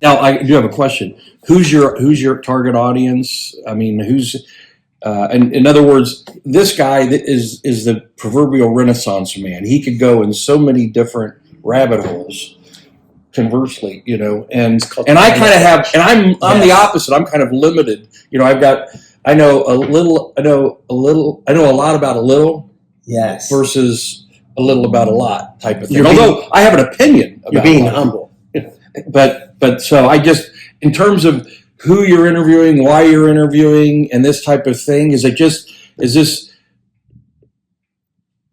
Now, I do have a question. Who's your target audience? I mean, in other words, this guy is the proverbial Renaissance man. He could go in so many different rabbit holes. Conversely, and I kind of have, and I'm the opposite. I'm kind of limited. I know a lot about a little, yes, versus a little about a lot type of thing. Although I have an opinion about you're being humble, but so I just, in terms of who you're interviewing, why you're interviewing, and this type of thing, is this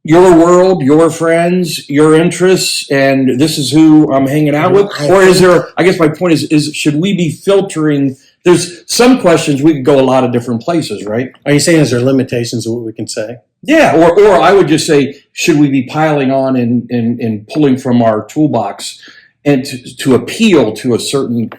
your world, your friends, your interests, and this is who I'm hanging out with? Or is there, I guess my point is should we be filtering? There's some questions we could go a lot of different places, right? Are you saying is there limitations of what we can say? Yeah, or I would just say, should we be piling on and pulling from our toolbox and to appeal to a certain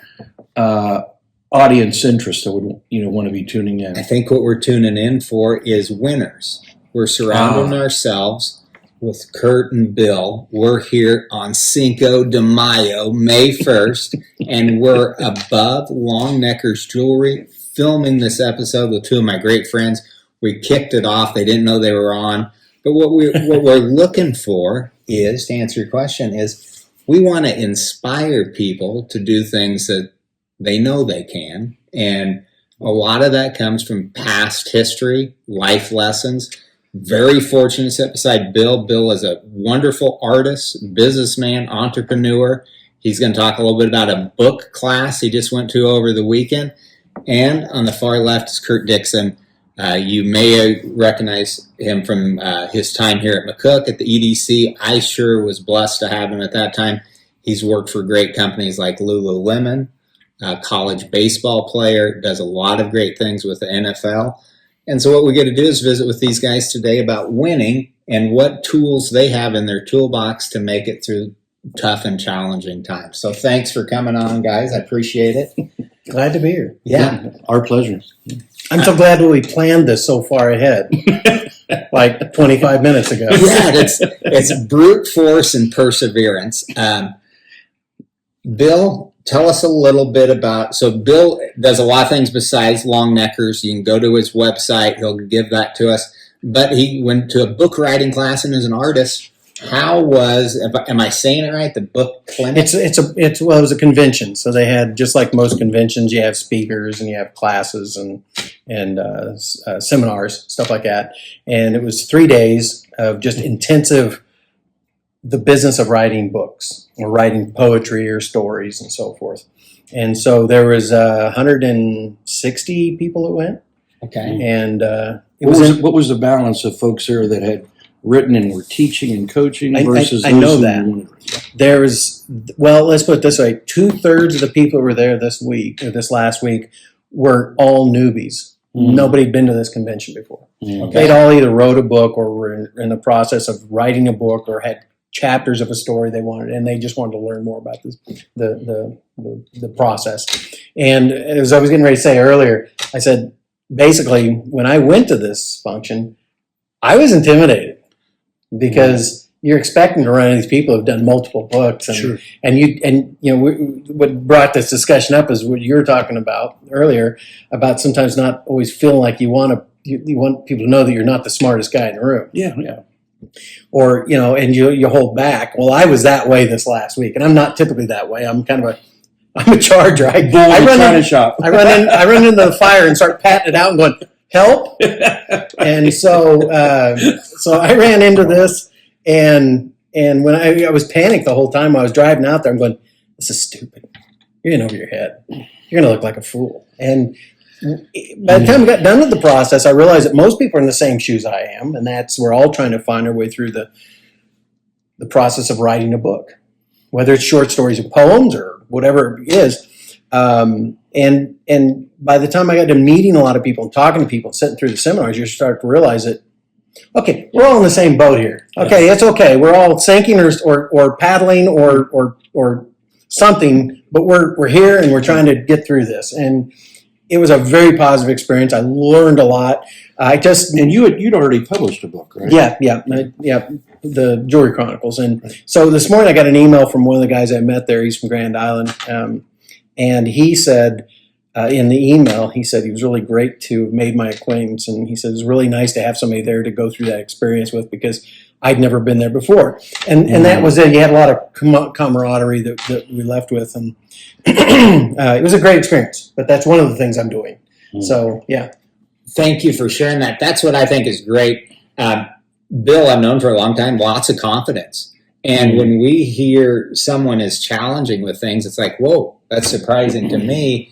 audience interest that would want to be tuning in? I think what we're tuning in for is winners. We're surrounding ourselves with Kurt and Bill. We're here on Cinco de Mayo, May 1st, and we're above Longnecker's Jewelry filming this episode with two of my great friends. We kicked it off. They didn't know they were on. But what we're looking for is, to answer your question, is we want to inspire people to do things that they know they can. And a lot of that comes from past history, life lessons. Very fortunate to sit beside Bill. Bill is a wonderful artist, businessman, entrepreneur. He's going to talk a little bit about a book class he just went to over the weekend. And on the far left is Kirk Dixon. You may recognize him from his time here at McCook at the EDC. I sure was blessed to have him at that time. He's worked for great companies like Lululemon, college baseball player, does a lot of great things with the NFL. And so what we get to do is visit with these guys today about winning and what tools they have in their toolbox to make it through tough and challenging times. So thanks for coming on, guys. I appreciate it. Glad to be here. Yeah. Our pleasure. I'm so glad that we planned this so far ahead, like 25 minutes ago. Yeah, it's brute force and perseverance. Bill, tell us a little bit about, so Bill does a lot of things besides Longnecker's. You can go to his website. He'll give that to us. But he went to a book writing class and is an artist. How was, am I saying it right, the book clinic? It was a convention. So they had, just like most conventions, you have speakers and you have classes and seminars, stuff like that. And it was 3 days of just intensive, the business of writing books or writing poetry or stories and so forth. And so there was 160 people that went. Okay. And what was the balance of folks there that had written and were teaching and coaching versus I know that. There was, well, let's put it this way, 2/3 of the people who were there this week or this last week were all newbies. Nobody had been to this convention before. Okay. They'd all either wrote a book or were in the process of writing a book or had chapters of a story they wanted, and they just wanted to learn more about this, the process. And as I was getting ready to say earlier, I said, basically, when I went to this function, I was intimidated because you're expecting to run into these people who've done multiple books, and Sure. What brought this discussion up is what you were talking about earlier about sometimes not always feeling like you want people to know that you're not the smartest guy in the room. Yeah. Or, and you hold back. Well, I was that way this last week, and I'm not typically that way. I'm a charger. I run into the fire and start patting it out and going, help. And so I ran into this, and when I was panicked the whole time I was driving out there, I'm going, this is stupid. You're in over your head. You're going to look like a fool. And by the time I got done with the process, I realized that most people are in the same shoes I am, and we're all trying to find our way through the process of writing a book, whether it's short stories or poems or whatever it is. And by the time I got to meeting a lot of people and talking to people, sitting through the seminars, you start to realize that, okay, we're all in the same boat here. Okay, it's okay. We're all sinking or paddling or something, but we're here and we're trying to get through this. And it was a very positive experience. I learned a lot. And you'd already published a book, right? Yeah, the Jewelry Chronicles. And so this morning I got an email from one of the guys I met there. He's from Grand Island, And he said in the email, he said he was really great to have made my acquaintance. And he said it was really nice to have somebody there to go through that experience with, because I'd never been there before. And that was it. You had a lot of camaraderie that we left with. And it was a great experience. But that's one of the things I'm doing. So, yeah. Thank you for sharing that. That's what I think is great. Bill, I've known for a long time, lots of confidence. And when we hear someone is challenging with things, it's like, whoa, that's surprising to me.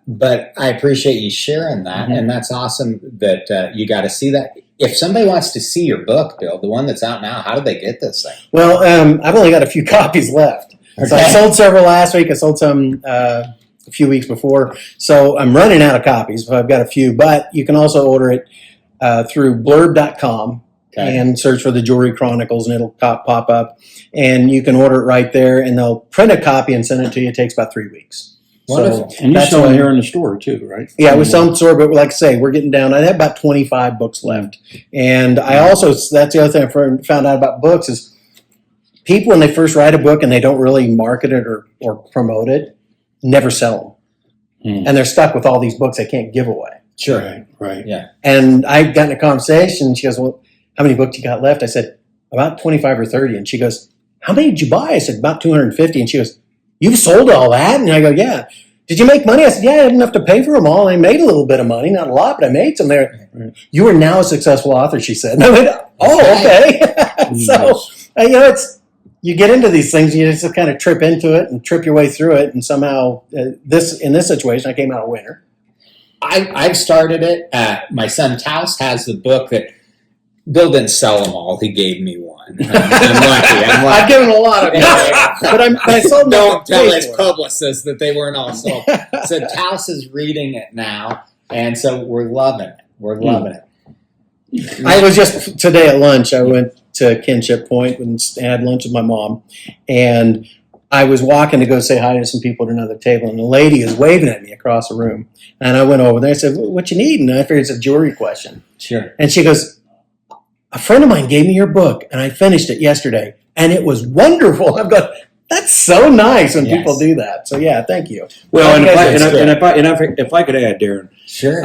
But I appreciate you sharing that. And that's awesome that you got to see that. If somebody wants to see your book, Bill, the one that's out now, how do they get this thing? Well, I've only got a few copies left. Okay. So I sold several last week. I sold some a few weeks before. So I'm running out of copies, but I've got a few. But you can also order it through blurb.com and search for the Jewelry Chronicles, and it'll pop up. And you can order it right there, and they'll print a copy and send it to you. It takes about 3 weeks. Wonderful. So, and you sell them here in the store too, right? Yeah, we sell them in the store, but like I say, we're getting down. I have about 25 books left. And I also, that's the other thing I found out about books is people, when they first write a book and they don't really market it or promote it, never sell them. And they're stuck with all these books they can't give away. Sure. Right. Yeah. And I got in a conversation. She goes, well, how many books you got left? I said, about 25 or 30. And she goes, how many did you buy? I said, about 250. And she goes, you've sold all that? And I go, yeah. Did you make money? I said, yeah, I had enough to pay for them all. I made a little bit of money, not a lot, but I made some there. You are now a successful author, she said. And I went, oh, okay. So, you get into these things, you just kind of trip into it and trip your way through it. And somehow, in this situation, I came out a winner. I've started it. My son Taos has the book that Bill didn't sell them all. He gave me one. I'm lucky. I've given a lot of them. But I sold them. Don't tell his publicist that they weren't all sold. So Taos is reading it now, and so we're loving it. We're loving it. I was just today at lunch. I went to Kinship Point and had lunch with my mom, and I was walking to go say hi to some people at another table, and the lady is waving at me across the room. And I went over there. I said, what you need? And I figured it's a jewelry question. Sure. And she goes, a friend of mine gave me your book, and I finished it yesterday, and it was wonderful. I'm going, that's so nice when people do that. So, yeah, thank you. Well, and if I could add, Darren, sure.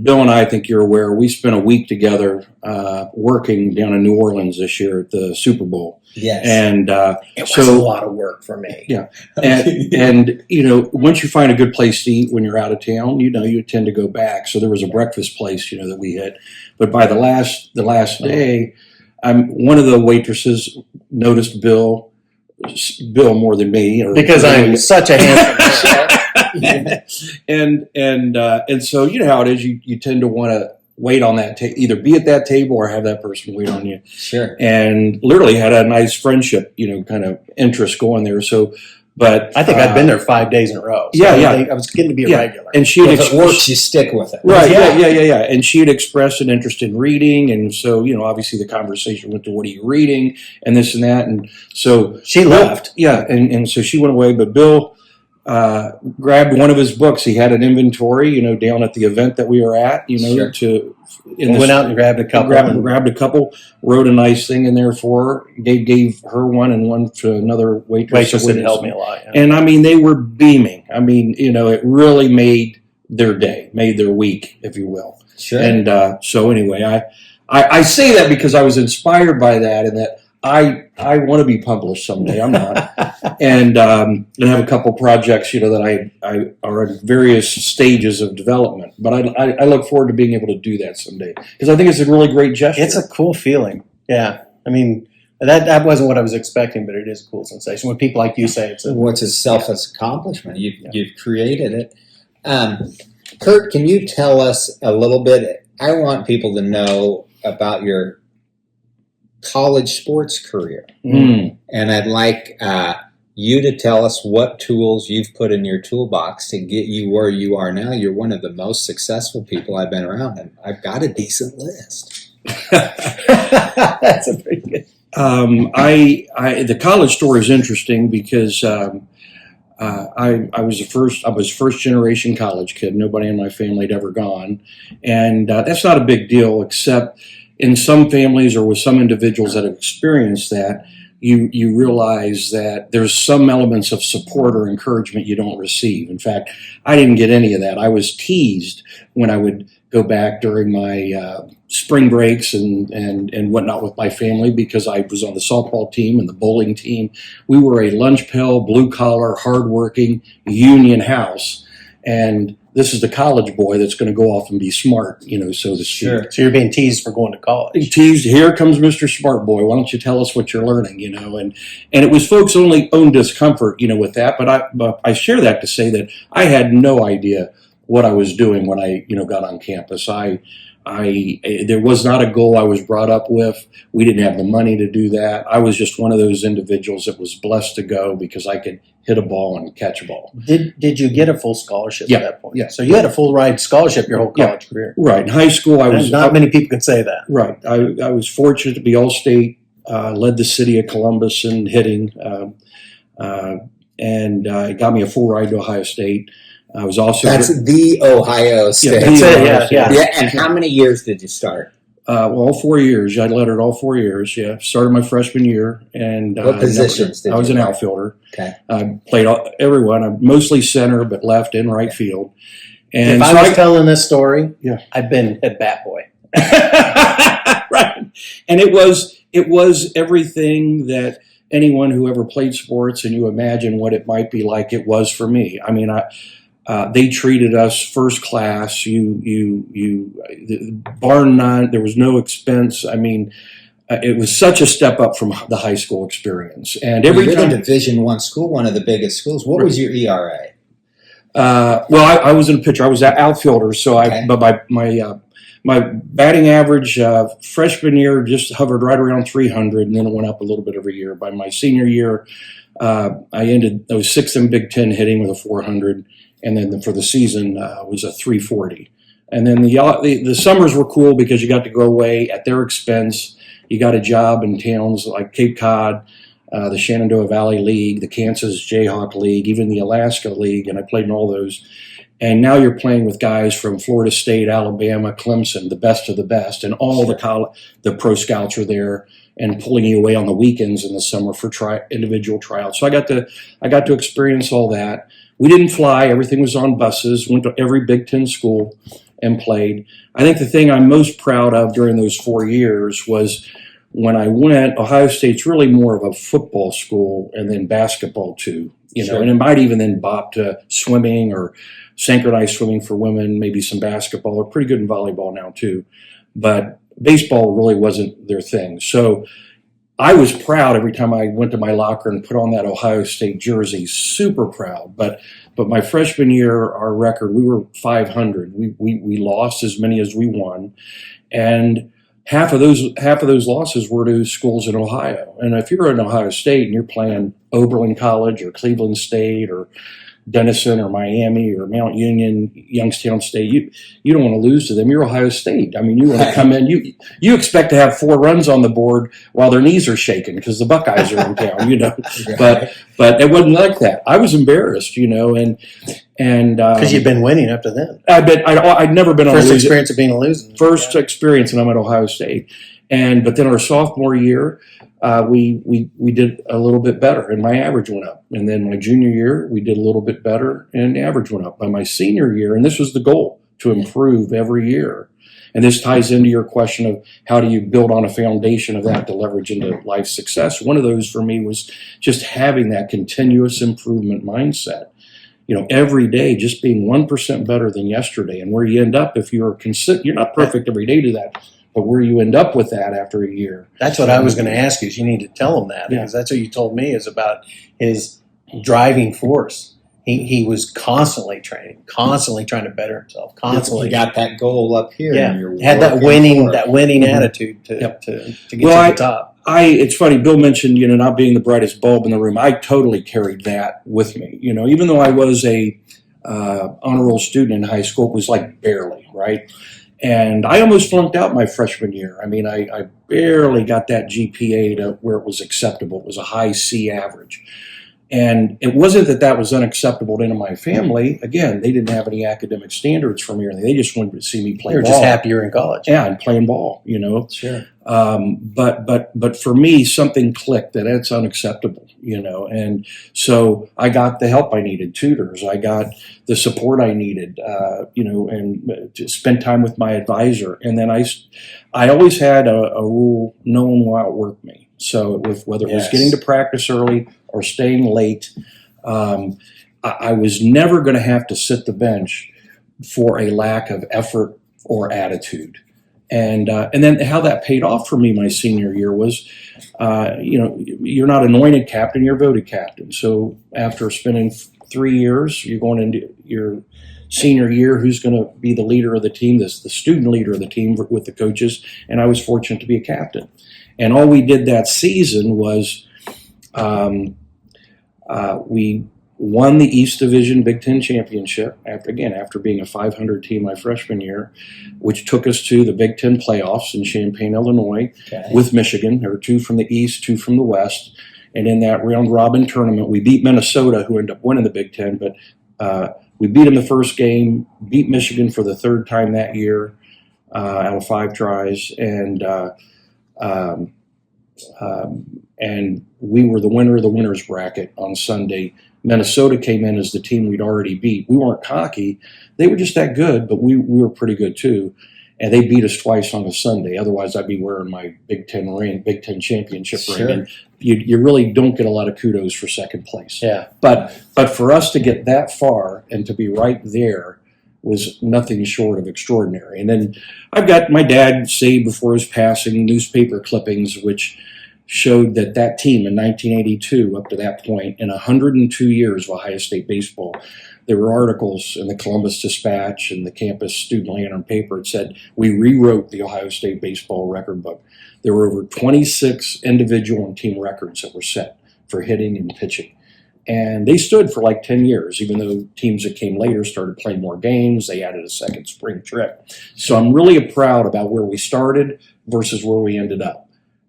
Bill and I think you're aware, we spent a week together working down in New Orleans this year at the Super Bowl. Yes. And it was a lot of work for me. Yeah. And once you find a good place to eat when you're out of town, you tend to go back. So there was a breakfast place, that we hit. But by the last day, one of the waitresses noticed Bill more than me, because I'm such a handsome man. and so you know how it is. You tend to want to wait on that either be at that table or have that person wait on you. Sure. And literally had a nice friendship, kind of interest going there. So, but I think I'd been there 5 days in a row. So I was getting to be a regular. And she if it works, you stick with it. Right. Yeah. And she had expressed an interest in reading, and so obviously the conversation went to what are you reading and this and that, and so she left. Yeah, and so she went away, but Bill grabbed one of his books. He had an inventory, down at the event that we were at, Sure. Went out and grabbed a couple. Grabbed a couple, wrote a nice thing in there for her, gave her one and one to another waitress that helped me a lot. Yeah. And they were beaming. It really made their day, made their week, if you will. Sure. And so anyway, I say that because I was inspired by that, and that I want to be published someday. I'm not, and have a couple projects, that I are in various stages of development. But I look forward to being able to do that someday, because I think it's a really great gesture. It's a cool feeling. Yeah, that wasn't what I was expecting, but it is a cool sensation when people like you say it's. What's a selfless accomplishment? You've created it. Kirk, can you tell us a little bit? I want people to know about your college sports career. And I'd like you to tell us what tools you've put in your toolbox to get you where you are now. You're one of the most successful people I've been around, and I've got a decent list. That's a pretty good. The college story is interesting because I was first generation college kid. Nobody in my family had ever gone, and that's not a big deal, except in some families or with some individuals that have experienced that, you realize that there's some elements of support or encouragement you don't receive. In fact, I didn't get any of that. I was teased when I would go back during my spring breaks and whatnot with my family, because I was on the softball team and the bowling team. We were a lunch pail, blue collar, hardworking union house, and this is the college boy that's going to go off and be smart, so to speak. Sure. So you're being teased for going to college. Teased, here comes Mr. Smart Boy. Why don't you tell us what you're learning, and it was folks' only own discomfort, with that. But I share that to say that I had no idea what I was doing when I, got on campus. There was not a goal I was brought up with. We didn't have the money to do that. I was just one of those individuals that was blessed to go because I could hit a ball and catch a ball. Did you get a full scholarship at that point? Yeah. So you had a full ride scholarship your whole college career. Right. In high school, Not many people can say that. Right. I was fortunate to be all-state, led the city of Columbus in hitting, and it got me a full ride to Ohio State. I was also... That's the Ohio State. Yeah. And how many years did you start? All 4 years. I led it all 4 years. Yeah, started my freshman year, and what positions did you I was an play? Outfielder. Okay, I played everyone. I'm mostly center, but left and right field. And if so I was telling this story, yeah, I've been at bat boy. Right, and it was everything that anyone who ever played sports and you imagine what it might be like. It was for me. I mean, they treated us first class. Bar none. There was no expense. I mean, it was such a step up from the high school experience. And every you're time, a Division I school, one of the biggest schools. What was your ERA? I was in a pitcher. I was an outfielder. So Okay. but my batting average freshman year just hovered right around 300, and then it went up a little bit every year. By my senior year, I was sixth in Big Ten hitting with a 400. And then for the season was a 340. And then the summers were cool because you got to go away at their expense. You got a job in towns like Cape Cod, the Shenandoah Valley League, the Kansas Jayhawk League, even the Alaska League, and I played in all those. And now you're playing with guys from Florida State, Alabama, Clemson, the best of the best, and all the pro scouts are there and pulling you away on the weekends in the summer for individual tryouts. So I got to experience all that. We didn't fly. Everything was on buses. Went to every Big Ten school and played. I think the thing I'm most proud of during those 4 years was when I went, Ohio State's really more of a football school and then basketball too. Sure. And it might even then bop to swimming or synchronized swimming for women, maybe some basketball. They're pretty good in volleyball now too. But baseball really wasn't their thing. So I was proud every time I went to my locker and put on that Ohio State jersey, super proud. But my freshman year, our record, we were 500. We lost as many as we won. And half of those losses were to schools in Ohio. And if you're in Ohio State and you're playing Oberlin College or Cleveland State or Denison or Miami or Mount Union, Youngstown State, you don't want to lose to them. You're Ohio State. I mean, you want to come in. You expect to have 4 runs on the board while their knees are shaking because the Buckeyes are in town. But it wasn't like that. I was embarrassed, and Because you've been winning up to then. I'd never been on First a experience of being a loser. first experience, and I'm at Ohio State. But then our sophomore year, we did a little bit better, and my average went up. And then my junior year, we did a little bit better, and the average went up. By my senior year, and this was the goal, to improve every year. And this ties into your question of how do you build on a foundation of that to leverage into life success. One of those for me was just having that continuous improvement mindset. Every day just being 1% better than yesterday, and where you end up if you're not perfect every day to that. But where you end up with that after a year. That's what I was going to ask you. Is you need to tell him that because that's what you told me is about his driving force. He was constantly training, constantly trying to better himself, constantly. You got that goal up here. Yeah, And you're had that working winning for it. attitude to get to the top. It's funny. Bill mentioned not being the brightest bulb in the room. I totally carried that with me. Even though I was a honor roll student in high school, it was like barely right. And I almost flunked out my freshman year. I mean, I barely got that GPA to where it was acceptable. It was a high C average. And it wasn't that was unacceptable to any of my family. Again, they didn't have any academic standards for me or anything. They just wanted to see me play They were ball. just happy you're in college. Yeah, and playing ball, Sure. But for me, something clicked that it's unacceptable, and so I got the help I needed, tutors. I got the support I needed, and to spend time with my advisor. And then I always had a rule: no one will outwork me. So whether it was Yes. getting to practice early or staying late, I was never going to have to sit the bench for a lack of effort or attitude. And then how that paid off for me my senior year was, you're not anointed captain, you're voted captain. So after spending 3 years, you're going into your senior year, who's going to be the leader of the team, the student leader of the team with the coaches. And I was fortunate to be a captain. And all we did that season was we won the East Division Big Ten Championship after being a 500 team my freshman year, which took us to the Big Ten playoffs in Champaign, Illinois, with Michigan. There were 2 from the East, 2 from the West. And in that round robin tournament, we beat Minnesota, who ended up winning the Big Ten. But we beat them the first game, beat Michigan for the 3rd time that year out of 5 tries. And we were the winner of the winner's bracket on Sunday. Minnesota came in as the team we'd already beat. We weren't cocky. They were just that good, but we were pretty good too. And they beat us twice on a Sunday. Otherwise, I'd be wearing my Big Ten championship ring. And you really don't get a lot of kudos for second place. Yeah. But for us to get that far and to be right there was nothing short of extraordinary. And then I've got my dad saved before his passing newspaper clippings, which showed that team in 1982, up to that point, in 102 years of Ohio State baseball, there were articles in the Columbus Dispatch and the campus student lantern paper that said we rewrote the Ohio State baseball record book. There were over 26 individual and team records that were set for hitting and pitching. And they stood for like 10 years, even though teams that came later started playing more games. They added a second spring trip. So I'm really proud about where we started versus where we ended up.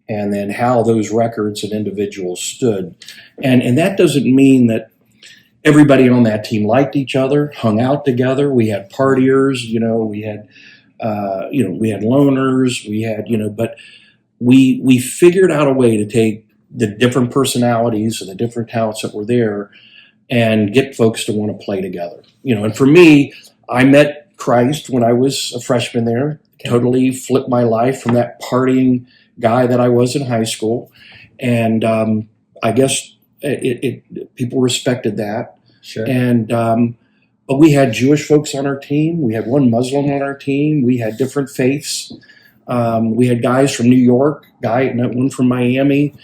And then how those records and individuals stood. And that doesn't mean that everybody on that team liked each other, hung out together. We had partiers, we had loners, but we figured out a way to take the different personalities and the different talents that were there and get folks to want to play together. And for me, I met Christ when I was a freshman there, totally flipped my life from that partying guy that I was in high school. And I guess people respected that. Sure. And but we had Jewish folks on our team. We had one Muslim on our team. We had different faiths. We had guys from New York, one from Miami,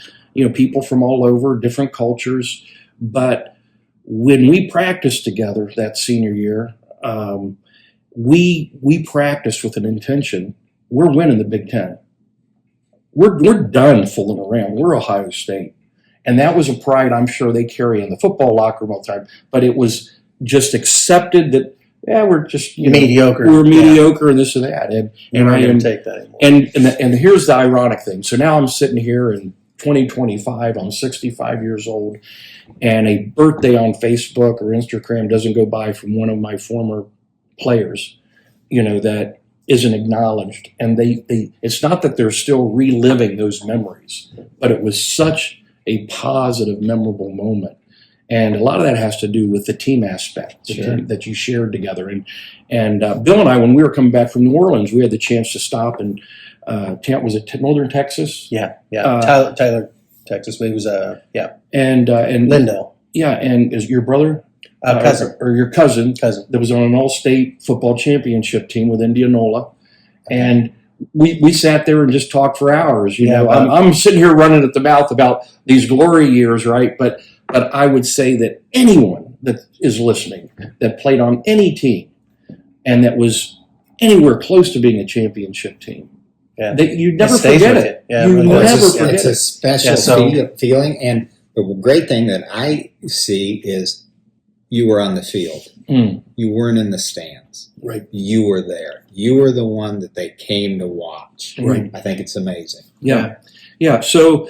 people from all over, different cultures. But when we practiced together that senior year, we practiced with an intention. We're winning the Big Ten. We're done fooling around. We're Ohio State. And that was a pride I'm sure they carry in the football locker room all the time. But it was just accepted that, we're just mediocre. We're mediocre and this and that. And I didn't take that anymore. And here's the ironic thing. So now I'm sitting here in 2025. I'm 65 years old. And a birthday on Facebook or Instagram doesn't go by from one of my former players, that isn't acknowledged. And it's not that they're still reliving those memories, but it was such a positive, memorable moment. And a lot of that has to do with the team aspect that you shared together. And Bill and I, when we were coming back from New Orleans, we had the chance to stop in, was it Northern Texas? Yeah. Tyler, Texas. But it was, And Lindell. Yeah, and is your brother? Cousin. Or your cousin. Cousin. That was on an all-state football championship team with Indianola. And we sat there and just talked for hours. I'm sitting here running at the mouth about these glory years, right? But I would say that anyone that is listening that played on any team and that was anywhere close to being a championship team, that you never forget it. You never forget it. It's a special feeling. And the great thing that I see is you were on the field. You weren't in the stands. Right. You were there. You were the one that they came to watch. Right. I think it's amazing. Yeah. So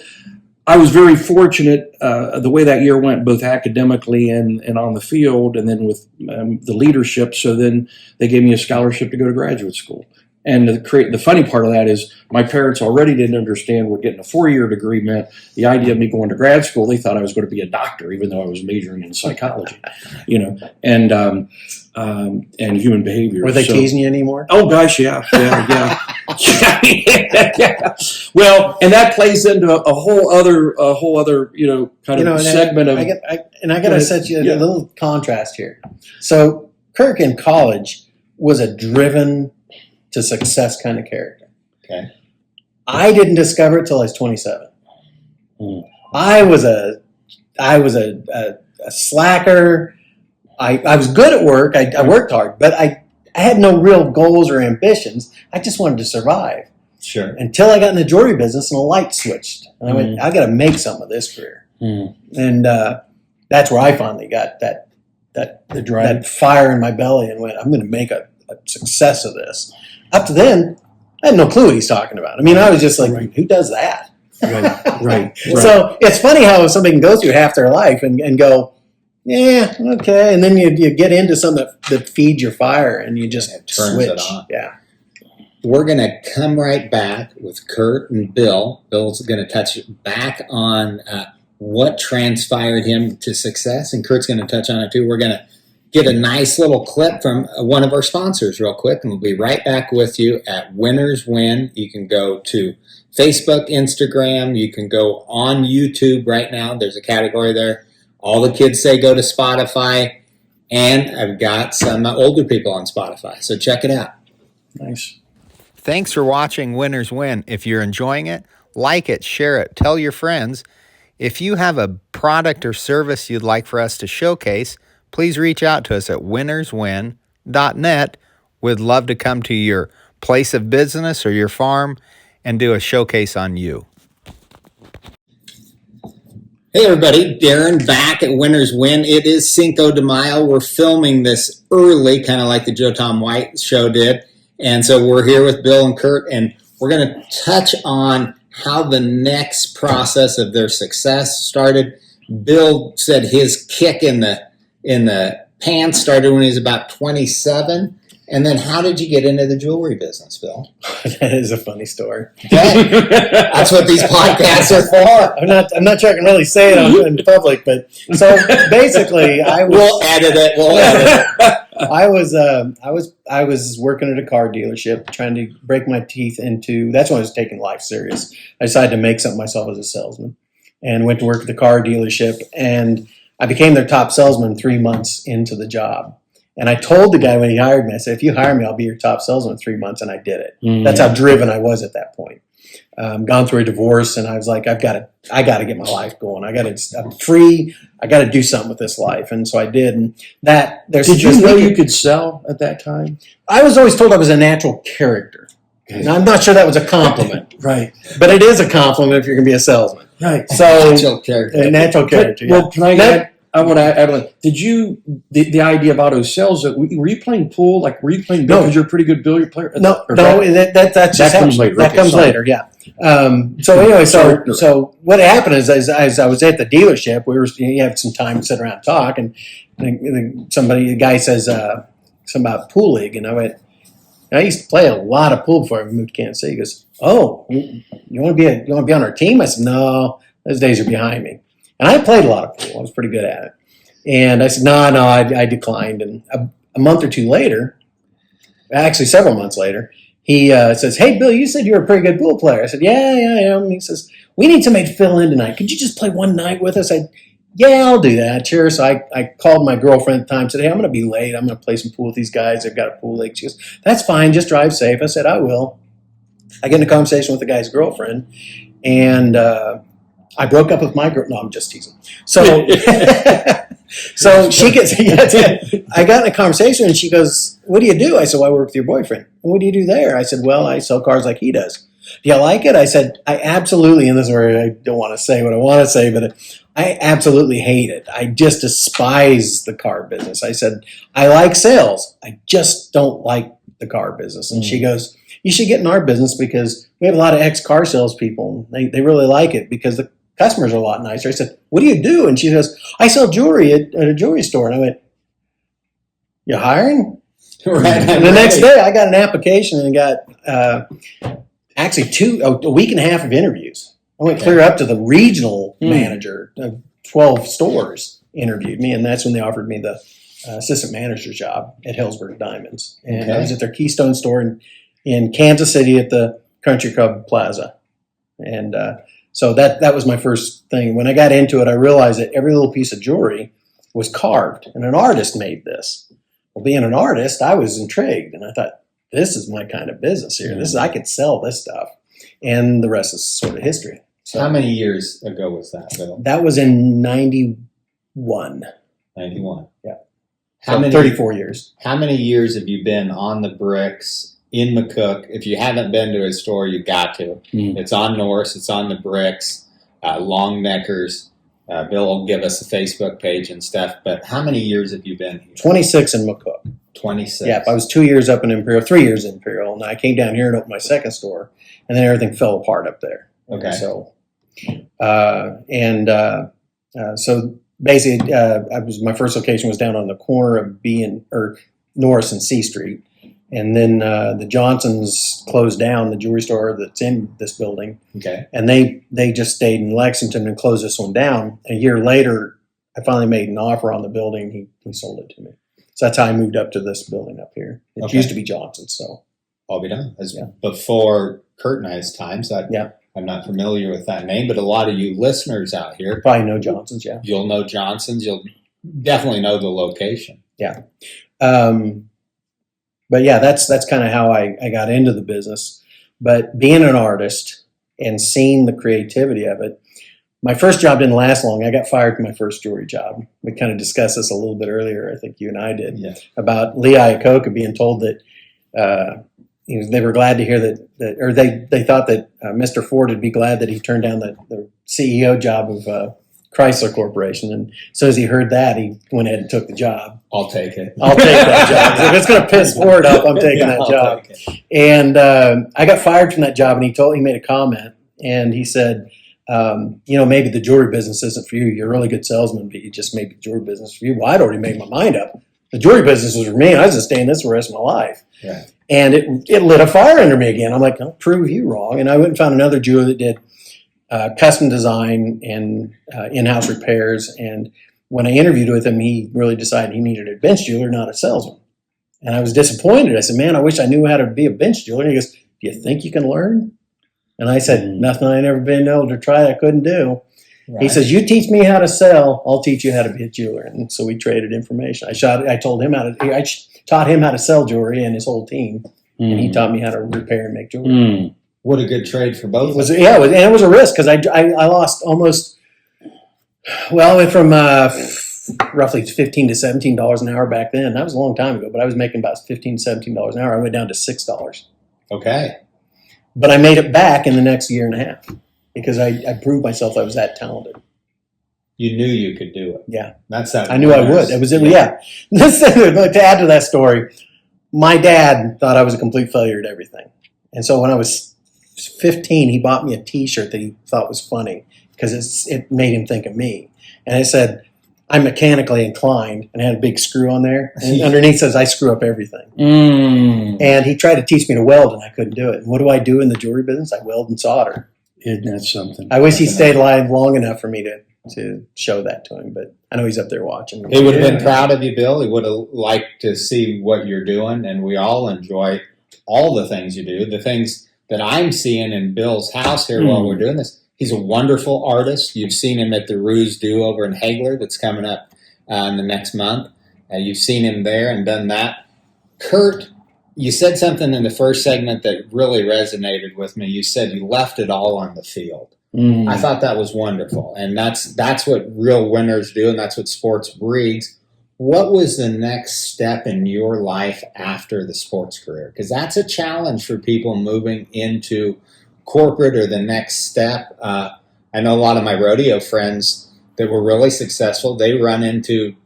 I was very fortunate the way that year went, both academically and on the field, and then with the leadership. So then they gave me a scholarship to go to graduate school. And the funny part of that is my parents already didn't understand what getting a 4-year degree meant. The idea of me going to grad school, they thought I was going to be a doctor, even though I was majoring in psychology, and human behavior. Were they teasing you anymore? Oh gosh, yeah. Well, and that plays into a whole other segment of. I got to set you a little contrast here. So Kirk in college was a driven to success kind of character. Okay. I didn't discover it till I was 27. I was a slacker. I was good at work. I worked hard, but I had no real goals or ambitions. I just wanted to survive. Sure. Until I got in the jewelry business and a light switched. And I went, I got to make something of this career. And that's where I finally got the drive, that fire in my belly, and went, I'm going to make a success of this. Up to then, I had no clue what he's talking about. I mean, I was just like, who does that? Right. So it's funny how somebody can go through half their life and go, yeah, okay. And then you get into something that feeds your fire and you just switch. It on. Yeah. We're going to come right back with Kurt and Bill. Bill's going to touch back on what transpired him to success, and Kurt's going to touch on it too. We're going to get a nice little clip from one of our sponsors real quick, and we'll be right back with you at Winners Win. You can go to Facebook, Instagram. You can go on YouTube right now. There's a category there. All the kids say go to Spotify, and I've got some older people on Spotify, so check it out. Nice. Thanks for watching Winners Win. If you're enjoying it, like it, share it, tell your friends. If you have a product or service you'd like for us to showcase, please reach out to us at winnerswin.net. We'd love to come to your place of business or your farm and do a showcase on you. Hey everybody, Darren back at Winners Win. It is Cinco de Mayo. We're filming this early, kind of like the Joe Tom White show did. And so we're here with Bill and Kurt, and we're going to touch on how the next process of their success started. Bill said his kick in the pants started when he was about 27. And then how did you get into the jewelry business, Bill? That is a funny story. Okay. That's what these podcasts are for. I'm not sure I can really say it in public, but so basically We'll edit it. I was working at a car dealership trying to break my teeth into, that's when I was taking life serious. I decided to make something myself as a salesman and went to work at the car dealership, and I became their top salesman 3 months into the job. And I told the guy when he hired me, I said, if you hire me, I'll be your top salesman in 3 months. And I did it. That's how driven I was at that point. Gone through a divorce, and I was like, I got to get my life going. I'm free. I got to do something with this life. And so I did. And did you know you could sell at that time? I was always told I was a natural character. And I'm not sure that was a compliment. Right. But it is a compliment if you're going to be a salesman. Right. So Natural character. A natural character. Well, can I add? I want to add. Did you the idea of auto sales? Were you playing pool? Like, were you playing? No, because you're a pretty good billiard player. No. That comes later. That comes later. Yeah. So anyway, so what happened is, as I was at the dealership, you have some time to sit around and talk, and the guy says something about pool league, and I went. I used to play a lot of pool before I moved to Kansas City. He goes, "Oh, you want to be on our team?" I said, "No, those days are behind me." And I played a lot of pool. I was pretty good at it. And I said, no, I declined. And a month or two later, actually several months later, he says, hey, Bill, you said you were a pretty good pool player. I said, yeah, I am. And he says, we need somebody to fill in tonight. Could you just play one night with us? I said, yeah, I'll do that. Sure. So I called my girlfriend at the time, said, hey, I'm going to be late. I'm going to play some pool with these guys. They've got a pool league. She goes, that's fine. Just drive safe. I said, I will. I get in a conversation with the guy's girlfriend, and I broke up with my girl. No, I'm just teasing. So, so she gets. I got in a conversation, and she goes, "What do you do?" I said, well, "I work with your boyfriend." And what do you do there? I said, "Well, I sell cars like he does." Do you like it? I said, "I absolutely." And this is where I don't want to say what I want to say, but I absolutely hate it. I just despise the car business. I said, "I like sales. I just don't like the car business." And she goes, "You should get in our business because we have a lot of ex-car salespeople. They really like it because customers are a lot nicer. I said, what do you do? And she goes, I sell jewelry at a jewelry store. And I went, you hiring? Right. And the next day I got an application and got actually a week and a half of interviews. I went clear up to the regional manager of 12 stores interviewed me, and that's when they offered me the assistant manager's job at Hillsburg Diamonds. And I was at their Keystone store in Kansas City at the Country Club Plaza. And so that was my first thing. When I got into it, I realized that every little piece of jewelry was carved, and an artist made this. Well, being an artist, I was intrigued, and I thought, this is my kind of business here. I could sell this stuff. And the rest is sort of history. So, how many years ago was that, Bill? That was in 91. 91. Yeah. How many? 34 years. How many years have you been on the bricks in McCook? If you haven't been to his store, you've got to. It's on Norse. It's on the bricks. Longnecker's. Bill will give us a Facebook page and stuff. But how many years have you been here? 26 in McCook. 26. Yeah, I was 2 years up in Imperial, 3 years in Imperial, and I came down here and opened my second store, and then everything fell apart up there. Okay. So, so basically, my first location was down on the corner of Norris and C Street, and then the Johnsons closed down the jewelry store that's in this building. Okay. And they just stayed in Lexington and closed this one down. A year later, I finally made an offer on the building. He sold it to me. So that's how I moved up to this building up here. It used to be Johnson's, so. I'll be done. Before Kurt and I's times, I'm not familiar with that name, but a lot of you listeners out here probably know Johnson's, yeah. You'll know Johnson's. You'll definitely know the location. Yeah. But yeah, that's kind of how I got into the business. But being an artist and seeing the creativity of it, my first job didn't last long. I got fired from my first jewelry job. We kind of discussed this a little bit earlier. I think you and I did about Lee Iacocca being told that they were glad to hear that or they thought that Mr. Ford would be glad that he turned down the CEO job of Chrysler Corporation. And as soon as he heard that, he went ahead and took the job. I'll take it. I'll take that job. If it's going to piss Ford off, I'm taking that job. And I got fired from that job, and he made a comment, and he said, maybe the jewelry business isn't for you. You're a really good salesman, but you just made the jewelry business for you. Well, I'd already made my mind up. The jewelry business was for me, and I was just staying this for the rest of my life. Right. And it lit a fire under me again. I'm like, I'll prove you wrong. And I went and found another jeweler that did custom design and in-house repairs. And when I interviewed with him, he really decided he needed a bench jeweler, not a salesman. And I was disappointed. I said, man, I wish I knew how to be a bench jeweler. And he goes, do you think you can learn? And I said, nothing I never been able to try I couldn't do. Right. He says, you teach me how to sell, I'll teach you how to be a jeweler. And so we traded information. I taught him how to sell jewelry and his whole team. And he taught me how to repair and make jewelry. What a good trade for both. And it was a risk because I lost almost, I went from roughly $15 to $17 an hour back then. That was a long time ago, but I was making about $15 to $17 an hour. I went down to $6. Okay. But I made it back in the next year and a half because I proved myself I was that talented. You knew you could do it. Yeah. That's how I knew I would. It was to add to that story, my dad thought I was a complete failure at everything. And so when I was 15, he bought me a T-shirt that he thought was funny because it made him think of me. And it said, I'm mechanically inclined, and it had a big screw on there. And underneath says, I screw up everything. And he tried to teach me to weld, and I couldn't do it. And what do I do in the jewelry business? I weld and solder. Isn't that something? I wish he stayed alive long enough for me to show that to him, but I know he's up there watching. He would have been proud of you, Bill. He would have liked to see what you're doing, and we all enjoy all the things you do. The things that I'm seeing in Bill's house here while we're doing this. He's a wonderful artist. You've seen him at the Ruse Do over in Hagler that's coming up in the next month. You've seen him there and done that. Kurt, you said something in the first segment that really resonated with me. You said you left it all on the field. I thought that was wonderful. And that's what real winners do, and that's what sports breeds. What was the next step in your life after the sports career? Because that's a challenge for people moving into corporate or the next step. I know a lot of my rodeo friends that were really successful. They run into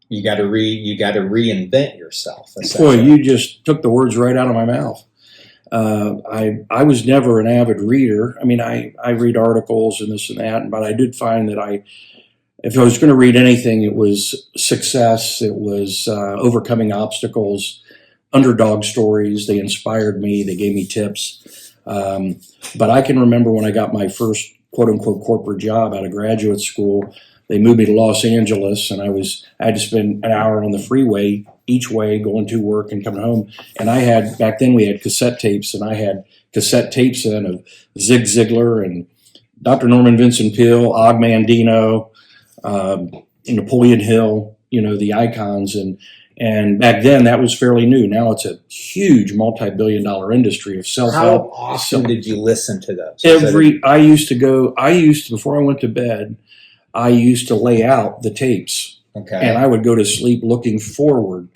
you got to reinvent yourself. Boy, you just took the words right out of my mouth. I was never an avid reader. I mean, I read articles and this and that, but I did find that if I was going to read anything, it was success. It was overcoming obstacles, underdog stories. They inspired me. They gave me tips. But I can remember when I got my first quote unquote corporate job out of graduate school. They moved me to Los Angeles, and I had to spend an hour on the freeway each way going to work and coming home. And back then we had cassette tapes, and I had cassette tapes of Zig Ziglar and Dr. Norman Vincent Peale, Og Mandino, Napoleon Hill, the icons. And back then that was fairly new. Now it's a huge multi-billion-dollar industry of self-help. How often did you listen to those? Before I went to bed, I used to lay out the tapes. Okay. And I would go to sleep looking forward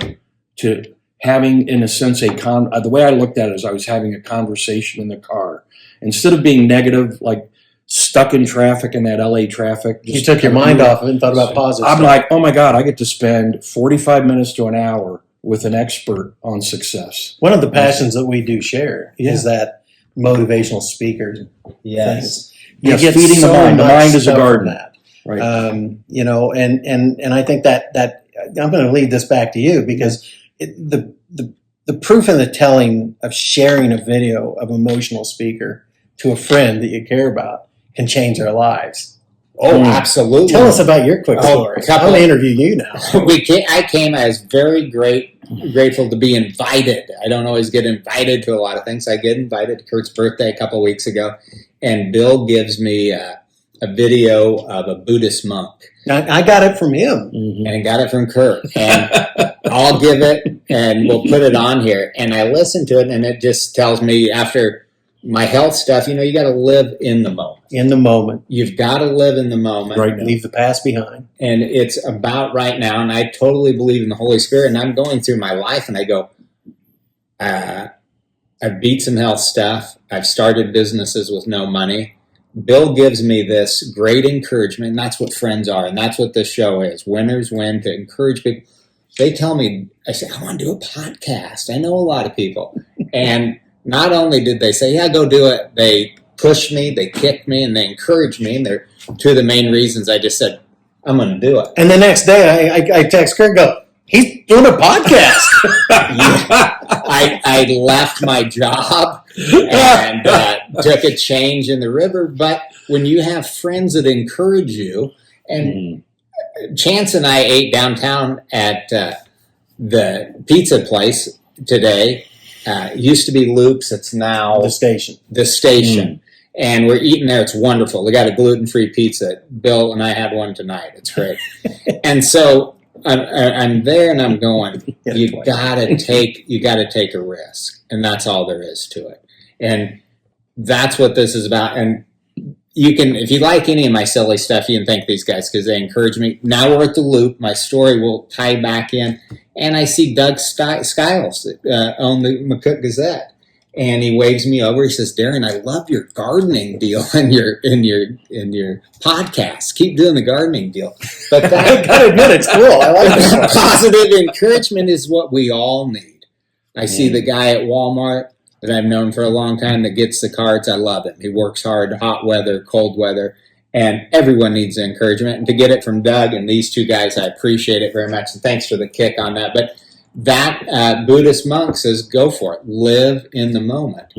to having, in a sense, the way I looked at it is I was having a conversation in the car. Instead of being negative, like stuck in traffic in that LA traffic. You took your mind off of it and thought about positive I'm stuff. like, oh my God, I get to spend 45 minutes to an hour with an expert on success. One of the passions that we do share is that motivational speaker. Yes. You Yes, get feeding the so mind. The much mind is a stuff from garden. that. Right. And I think that I'm going to lead this back to you because the proof and the telling of sharing a video of an emotional speaker to a friend that you care about can change their lives. Oh, absolutely. Tell us about your quick story. I'm going to interview you now. I was very grateful to be invited. I don't always get invited to a lot of things. I get invited to Kirk's birthday a couple of weeks ago, and Bill gives me a video of a Buddhist monk. I got it from him. And I got it from Kirk. And I'll give it, and we'll put it on here. And I listened to it, and it just tells me after my health stuff, you got to live in the moment. In the moment. You've got to live in the moment. Right now. Leave the past behind. And it's about right now, and I totally believe in the Holy Spirit, and I'm going through my life, and I go, I've beat some health stuff. I've started businesses with no money. Bill gives me this great encouragement, and that's what friends are, and that's what this show is. Winners win, to encourage people. They tell me, I say, I want to do a podcast. I know a lot of people. And not only did they say, yeah, go do it, they pushed me, they kicked me, and they encouraged me, and they're two of the main reasons I just said, I'm going to do it. And the next day, I text Kirk, go, he's doing a podcast. Yeah. I left my job and took a change in the river. But when you have friends that encourage you, and Chance and I ate downtown at the pizza place today. Used to be Luke's. It's now The station. The station. And we're eating there. It's wonderful. They got a gluten-free pizza. Bill and I had one tonight. It's great. And so I'm there, and I'm going, you gotta take a risk, and that's all there is to it. And that's what this is about. And you can, if you like any of my silly stuff, you can thank these guys because they encourage me. Now we're at the Loop. My story will tie back in, and I see Doug Skiles on the McCook Gazette. And he waves me over. He says, "Darren, I love your gardening deal in your podcast. Keep doing the gardening deal." But that, I gotta admit, it's cool. I like that this. positive encouragement is what we all need. I see the guy at Walmart that I've known for a long time that gets the cards. I love him. He works hard, hot weather, cold weather, and everyone needs encouragement. And to get it from Doug and these two guys, I appreciate it very much. And thanks for the kick on that. But that Buddhist monk says, go for it. Live in the moment.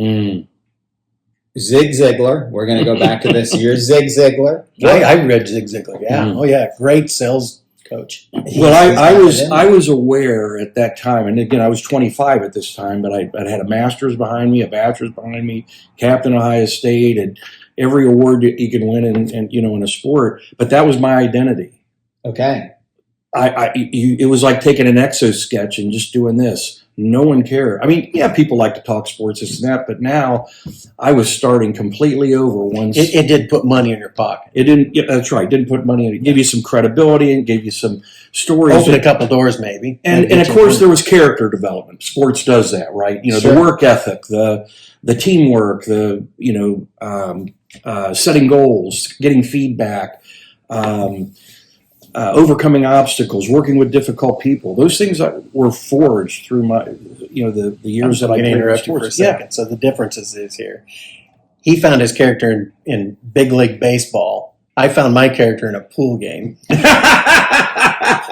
Zig Ziglar. We're going to go back to this. You're Zig Ziglar. I read Zig Ziglar. Yeah. Oh, yeah. Great sales coach. Well, I was aware at that time, and again, I was 25 at this time, but I had a master's behind me, a bachelor's behind me, captain of Ohio State, and every award that you can win in a sport. But that was my identity. Okay. It was like taking an exo sketch and just doing this. No one cared. I mean, yeah, people like to talk sports, this and that, but now I was starting completely over once. It did put money in your pocket. It didn't. Yeah, that's right. It didn't put money in it. It gave you some credibility and gave you some stories. Opened a couple doors, maybe. And of course, there was character development. Sports does that, right? Sure. The work ethic, the teamwork, setting goals, getting feedback. overcoming obstacles, working with difficult people. Those things were forged through my, the years that I can played interrupt you for a sports. second. So the difference is here. He found his character in big league baseball. I found my character in a pool game.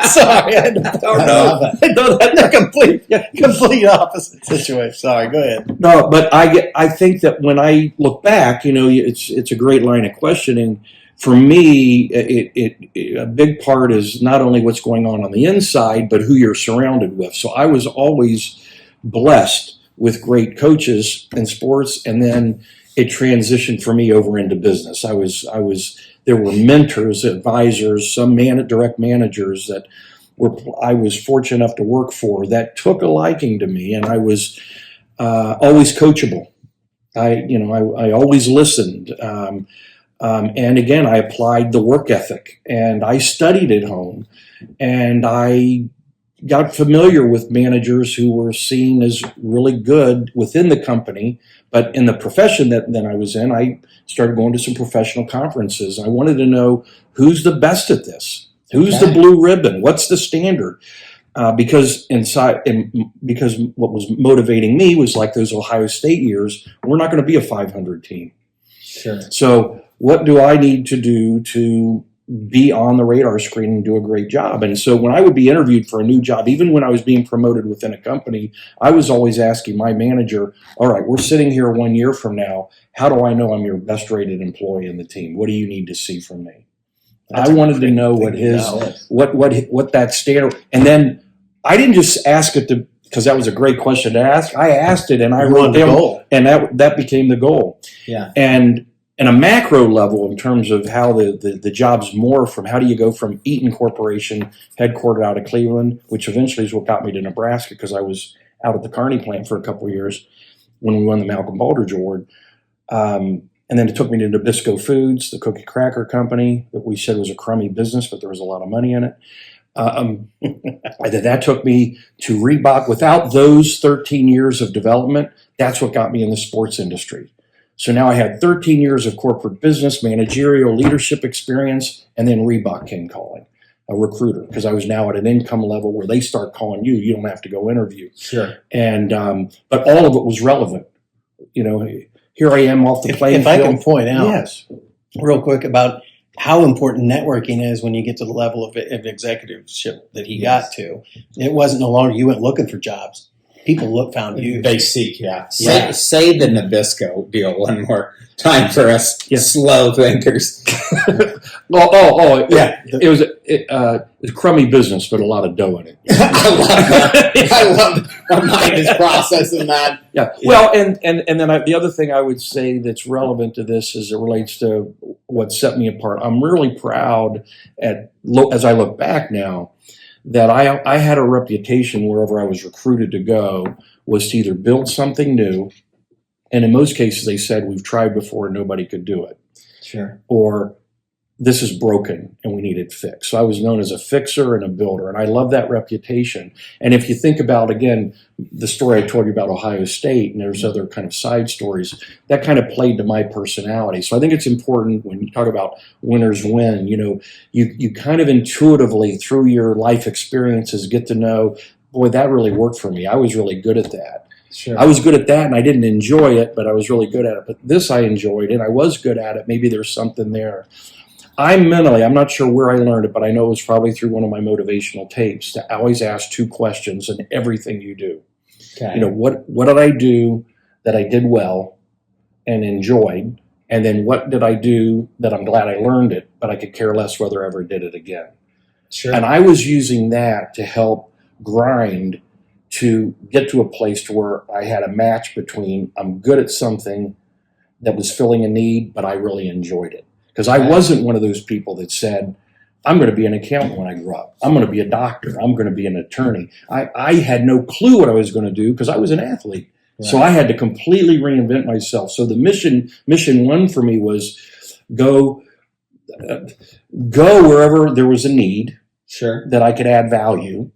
Sorry, I don't know. No, that's a complete opposite situation. Sorry, go ahead. No, but I think that when I look back, it's a great line of questioning. For me, a big part is not only what's going on the inside, but who you're surrounded with. So I was always blessed with great coaches in sports, and then it transitioned for me over into business. There were mentors, advisors, some direct managers that I was fortunate enough to work for that took a liking to me, and I was always coachable. I always listened. And again, I applied the work ethic, and I studied at home, and I got familiar with managers who were seen as really good within the company. But in the profession that I was in, I started going to some professional conferences. I wanted to know who's the best at this, who's the blue ribbon, what's the standard. Because what was motivating me was like those Ohio State years. We're not going to be a 500 team. Sure. So what do I need to do to be on the radar screen and do a great job? And so when I would be interviewed for a new job, even when I was being promoted within a company, I was always asking my manager, all right, we're sitting here 1 year from now. How do I know I'm your best rated employee in the team? What do you need to see from me? I wanted to know what that standard, and then I didn't just ask it because that was a great question to ask. I asked it, and I wrote down, and that became the goal. Yeah. And in a macro level, in terms of how the jobs morph from how do you go from Eaton Corporation, headquartered out of Cleveland, which eventually is what got me to Nebraska because I was out at the Kearney plant for a couple of years when we won the Malcolm Baldrige Award. And then it took me to Nabisco Foods, the cookie cracker company that we said was a crummy business, but there was a lot of money in it. And then that took me to Reebok. Without those 13 years of development, that's what got me in the sports industry. So now I had 13 years of corporate business, managerial leadership experience, and then Reebok came calling, a recruiter, because I was now at an income level where they start calling you. You don't have to go interview. Sure. And but all of it was relevant. Here I am off the playing field. field. If I can point out, yes, real quick about how important networking is when you get to the level of executiveship that he got to. It wasn't no longer you went looking for jobs. People found you. They seek, yeah. Say the Nabisco deal one more time for us slow thinkers. Yeah. It was a crummy business, but a lot of dough in it. I love that. I love that. My mind is processing that. Yeah. Well, and then the other thing I would say that's relevant to this as it relates to what set me apart. I'm really proud as I look back now, that I had a reputation wherever I was recruited to go was to either build something new, and in most cases they said, we've tried before and nobody could do it. Sure. Or this is broken and we need it fixed. So I was known as a fixer and a builder, and I love that reputation. And if you think about, again, the story I told you about Ohio State, and there's other kind of side stories, that kind of played to my personality. So I think it's important when you talk about winners win, you kind of intuitively through your life experiences get to know, boy, that really worked for me. I was really good at that. Sure. I was good at that, and I didn't enjoy it, but I was really good at it. But this I enjoyed, and I was good at it. Maybe there's something there. I'm not sure where I learned it, but I know it was probably through one of my motivational tapes to always ask two questions in everything you do. Okay. What did I do that I did well and enjoyed? And then what did I do that I'm glad I learned it, but I could care less whether I ever did it again? Sure. And I was using that to help grind to get to a place to where I had a match between I'm good at something that was filling a need, but I really enjoyed it. Because I wasn't one of those people that said, I'm going to be an accountant when I grow up. I'm going to be a doctor. I'm going to be an attorney. I had no clue what I was going to do because I was an athlete. Right. So I had to completely reinvent myself. So the mission one for me was go wherever there was a need that I could add value,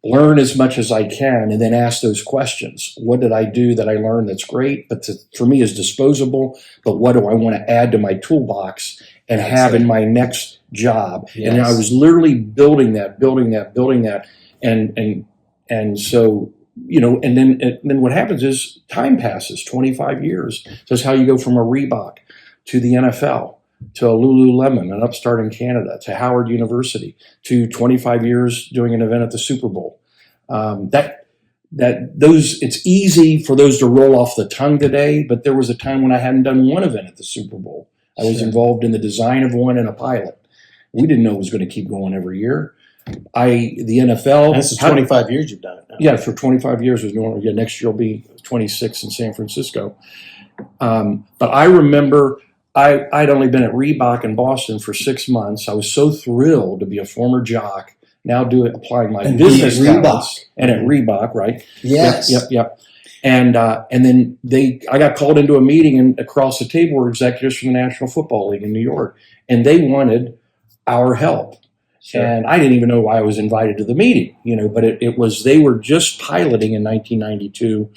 learn as much as I can, and then ask those questions. What did I do that I learned that's great, but for me is disposable, but what do I want to add to my toolbox and have in my next job. Yes. And I was literally building that. And so, and then what happens is time passes, 25 years. So that's how you go from a Reebok to the NFL, to a Lululemon, an upstart in Canada, to Howard University, to 25 years doing an event at the Super Bowl. It's easy for those to roll off the tongue today, but there was a time when I hadn't done one event at the Super Bowl. I was involved in the design of one and a pilot. We didn't know it was going to keep going every year. The NFL. This is 25 years you've done it now. Yeah, for 25 years was doing it. Yeah, next year will be 26 in San Francisco. But I remember I'd only been at Reebok in Boston for 6 months. I was so thrilled to be a former jock, now applying my business talents. And at Reebok, right? Yes. Yep. And then I got called into a meeting, and across the table were executives from the National Football League in New York, and they wanted our help. Sure. And I didn't even know why I was invited to the meeting, but it was, they were just piloting in 1992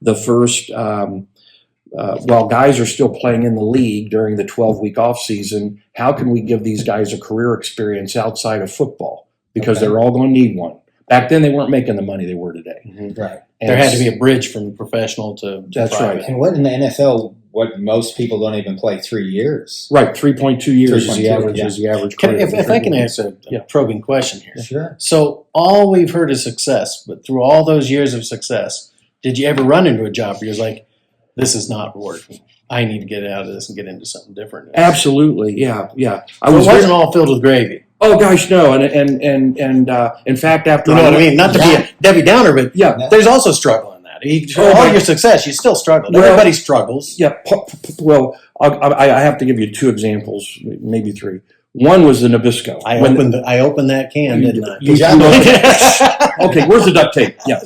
the first, while guys are still playing in the league during the 12-week off season, how can we give these guys a career experience outside of football? Because they're all going to need one. Back then, they weren't making the money they were today. Mm-hmm. Right. And there had to be a bridge from professional to that's private. right. And what in the NFL, what most people don't even play 3 years. Right, 3.2 years is the 3.2, average. yeah. Is the average. If I can ask a probing question here. Sure. So all we've heard is success, but through all those years of success, did you ever run into a job where you're like, this is not working? I need to get out of this and get into something different. Absolutely, yeah. It wasn't all filled with gravy. Oh gosh, no, and in fact, after you know what I mean, not to be a Debbie Downer, but there's also struggle in that. All your success, you still struggle. Everybody struggles. Yeah. Well, I have to give you 2 examples, maybe 3. One was the Nabisco. I opened that can, didn't I? Okay, where's the duct tape? Yeah.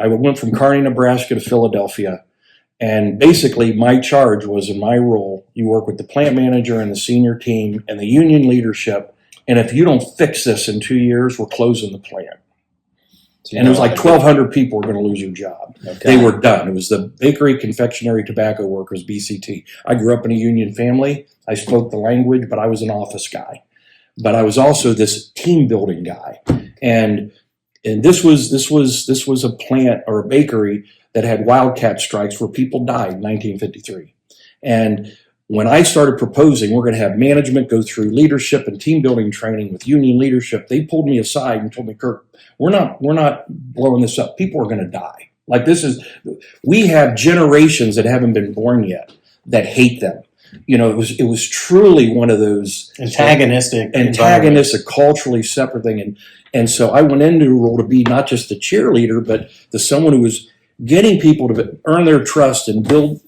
I went from Kearney, Nebraska to Philadelphia. And basically, my charge was, in my role, you work with the plant manager and the senior team and the union leadership. And if you don't fix this in 2 years, we're closing the plant. And it was like 1,200 people were going to lose their job. Okay. They were done. It was the Bakery, Confectionery, Tobacco Workers, BCT. I grew up in a union family. I spoke the language, but I was an office guy. But I was also this team building guy. And this was a plant or a bakery that had wildcat strikes where people died in 1953. And when I started proposing, we're going to have management go through leadership and team building training with union leadership, they pulled me aside and told me, Kirk, we're not blowing this up. People are going to die. We have generations that haven't been born yet that hate them. It was truly one of those antagonistic, culturally separate thing. And so I went into a role to be not just the cheerleader, but someone who was getting people to earn their trust and build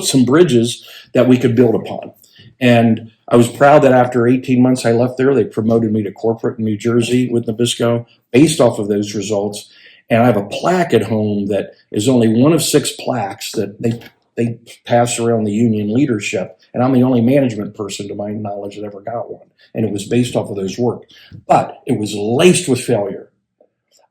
some bridges that we could build upon. And I was proud that after 18 months I left there, they promoted me to corporate in New Jersey with Nabisco based off of those results. And I have a plaque at home that is only one of 6 plaques that they pass around the union leadership. And I'm the only management person, to my knowledge, that ever got one. And it was based off of those work. But it was laced with failure.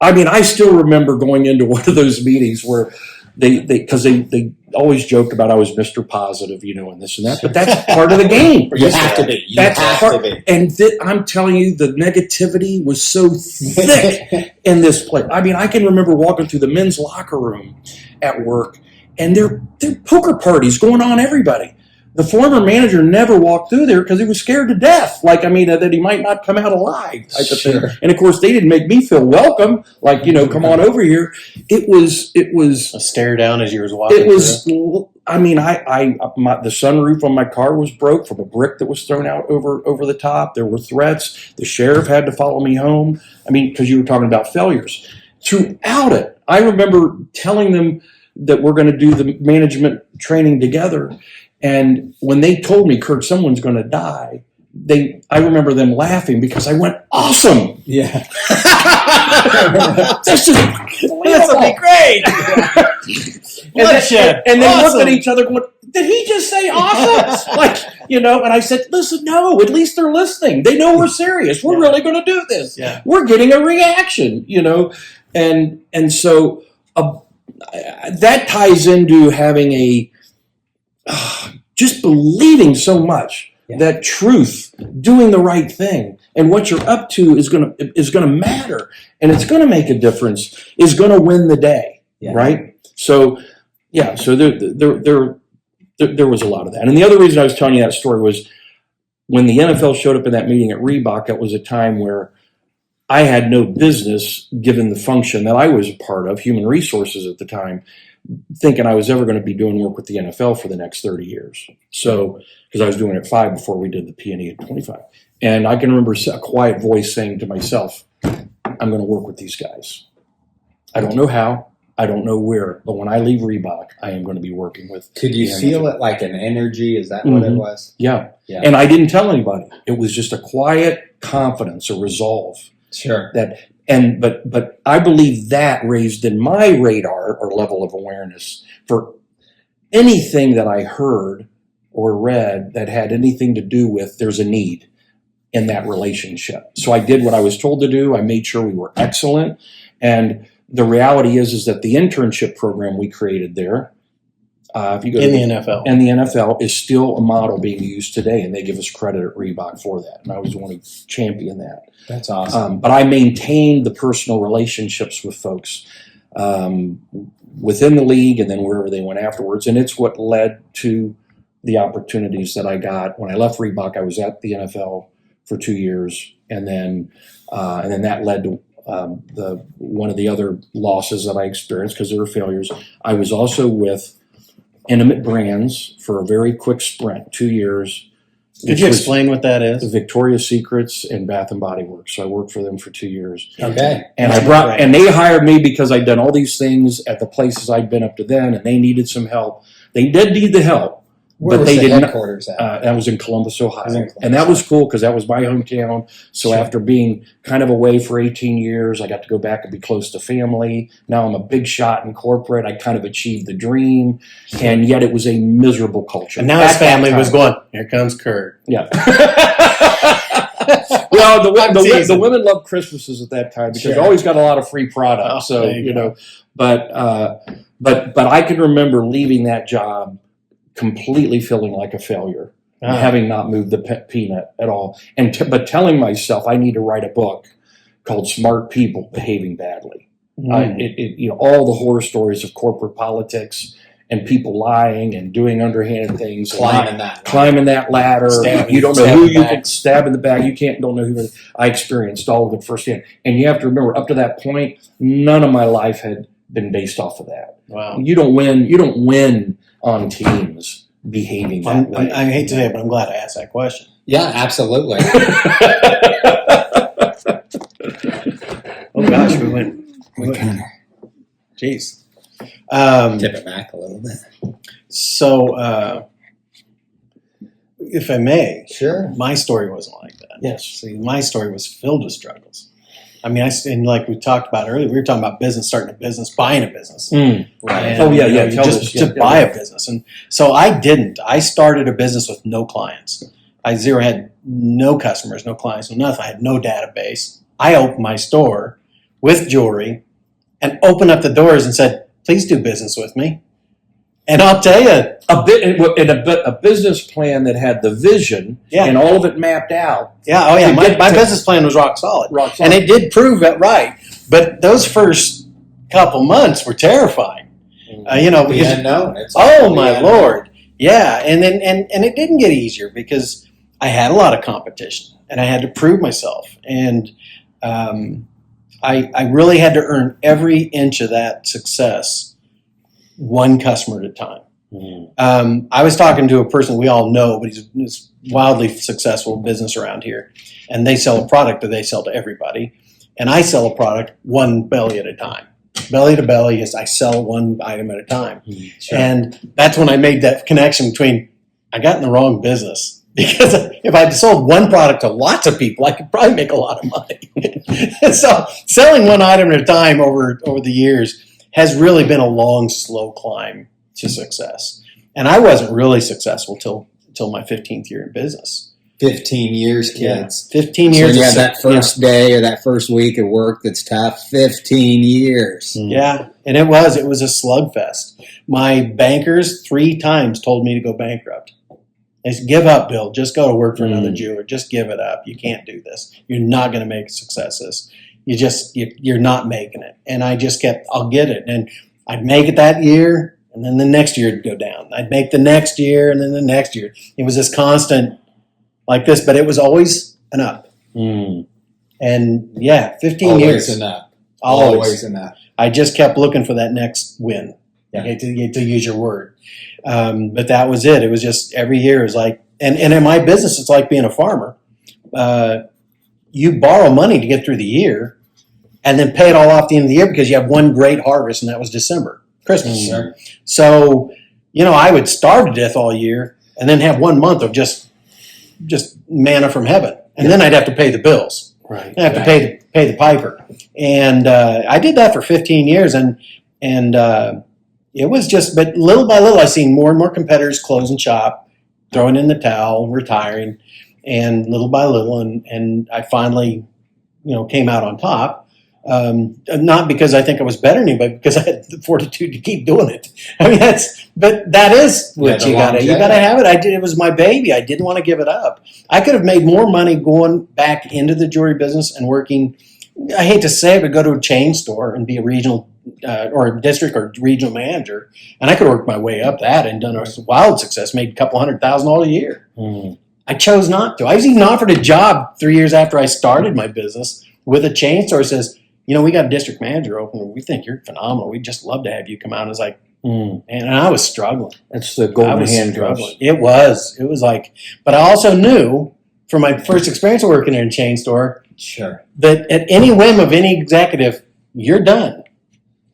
I mean, I still remember going into one of those meetings where because they always joked about I was Mr. Positive, and this and that, but that's part of the game. You have to be. To be. And I'm telling you, the negativity was so thick in this place. I mean, I can remember walking through the men's locker room at work, and there are poker parties going on, everybody. The former manager never walked through there because he was scared to death. That he might not come out alive type of thing. And of course, they didn't make me feel welcome. Come on over here. It was a stare down as you was walking. It was. Through. I mean, the sunroof on my car was broke from a brick that was thrown out over the top. There were threats. The sheriff had to follow me home. I mean, because you were talking about failures throughout it. I remember telling them that we're going to do the management training together. And when they told me, Kirk, someone's going to die, I remember them laughing because I went, awesome. Yeah. This will be great. and they looked at each other going, did he just say awesome? And I said, listen, no, at least they're listening. They know we're serious. We're really going to do this. Yeah. We're getting a reaction, and so that ties into having just believing so much that truth, doing the right thing, and what you're up to is gonna matter, and it's gonna make a difference, is gonna win the day, right? So there was a lot of that. And the other reason I was telling you that story was when the NFL showed up in that meeting at Reebok, it was a time where I had no business, given the function that I was a part of, human resources at the time, thinking I was ever going to be doing work with the NFL for the next 30 years. So, because I was doing it at 5 before we did the P&E at 25. And I can remember a quiet voice saying to myself, I'm going to work with these guys. I don't know how. I don't know where, but when I leave Reebok, I am going to be working with. Could you feel it like an energy? Is that what it was? Yeah. And I didn't tell anybody. It was just a quiet confidence, a resolve. Sure. But I believe that raised in my radar or level of awareness for anything that I heard or read that had anything to do with there's a need in that relationship. So I did what I was told to do. I made sure we were excellent. And the reality is that the internship program we created there, if you go in the NFL, and the NFL is still a model being used today, and they give us credit at Reebok for that. And I was one to champion that. That's awesome. But I maintained the personal relationships with folks within the league, and then wherever they went afterwards. And it's what led to the opportunities that I got when I left Reebok. I was at the NFL for 2 years, and then that led to one of the other losses that I experienced because there were failures. I was also with Intimate Brands for a very quick sprint, 2 years. Could you explain what that is? Victoria's Secrets and Bath and Body Works. So I worked for them for 2 years. Okay. And they hired me because I'd done all these things at the places I'd been up to then, and they needed some help. They did need the help. Where but was they the didn't. Headquarters at? That was in Columbus, Ohio, and that was cool because that was my hometown. So Sure. after being kind of away for 18 years, I got to go back and be close to family. Now I'm a big shot in corporate. I kind of achieved the dream, and yet it was a miserable culture. And now his family was going, here comes Kirk. Yeah. Well, the women loved Christmases at that time because Sure. they always got a lot of free products. Oh, So there you go. but I can remember leaving that job completely feeling like a failure, having not moved the peanut at all, but telling myself I need to write a book called "Smart People Behaving Badly." All the horror stories of corporate politics and people lying and doing underhanded things, Climbing that ladder. You don't know who you can stab in the back. You don't know who. I experienced all of it firsthand, and you have to remember, up to that point, none of my life had been based off of that. Wow. You don't win on teams behaving that way. I hate to say it, but I'm glad I asked that question. Yeah, absolutely. Oh gosh, we went. Jeez. Tip it back a little bit. So, if I may, Sure. my story wasn't like that. Yes. See, my story was filled with struggles. I mean, and like we talked about earlier, we were talking about business, starting a business, buying a business. Right. And, Oh, yeah, you know, yeah. Tell just us. to buy a business. And so I didn't. I started a business with no clients. I had no customers, no clients, no nothing. I had no database. I opened my store with jewelry and opened up the doors and said, please do business with me. And I'll tell you, a business plan that had the vision and all of it mapped out. Yeah, oh yeah, my business plan was rock solid. And it did prove it right. But those first couple months were terrifying. Because oh my Lord. Yeah, and then and it didn't get easier because I had a lot of competition and I had to prove myself. And I really had to earn every inch of that success one customer at a time. I was talking to a person we all know, but he's wildly successful business around here. And they sell a product that they sell to everybody. And I sell a product one belly at a time. Belly to belly is I sell one item at a time. Sure. And that's when I made that connection between I got in the wrong business. Because if I'd sold one product to lots of people, I could probably make a lot of money. So selling one item at a time over the years has really been a long, slow climb to success. And I wasn't really successful till my 15th year in business. 15 years, kids. Yeah, 15 years. So you had that first day or that first week of work that's tough. 15 years. Yeah, and it was a slugfest. My bankers 3 times told me to go bankrupt. They said, give up, Bill. Just go to work for another jeweler. Just give it up. You can't do this. You're not going to make successes. You're not making it. And I just kept, I'll get it. And I'd make it that year, and then the next year it'd go down. I'd make the next year, and then the next year. It was this constant like this, but it was always an up. And 15 always years. An up. Always. Always an up. I just kept looking for that next win. Yeah. I hate to use your word. But that was it. It was just every year it was like, and in my business, it's like being a farmer. You borrow money to get through the year and then pay it all off at the end of the year because you have one great harvest, and that was December, Christmas. Sure. So, I would starve to death all year and then have 1 month of just manna from heaven. And then I'd have to pay the bills. Right. I have to pay the piper. And I did that for 15 years. And it was just, but little by little, I seen more and more competitors closing shop, throwing in the towel, retiring, and little by little. And I finally, came out on top. Not because I think I was better than anybody, because I had the fortitude to keep doing it. I mean, that is what you gotta have it. It was my baby. I didn't want to give it up. I could have made more money going back into the jewelry business and working. I hate to say it, but go to a chain store and be a regional or a district or regional manager, and I could work my way up that and done a wild success, made a couple $100,000 a year. I chose not to. I was even offered a job 3 years after I started my business with a chain store. Says, we got a district manager open. We think you're phenomenal. We'd just love to have you come out. And it's like, and I was struggling. That's the golden handcuffs. It was like, but I also knew from my first experience of working in a chain store, sure, that at any whim of any executive, you're done.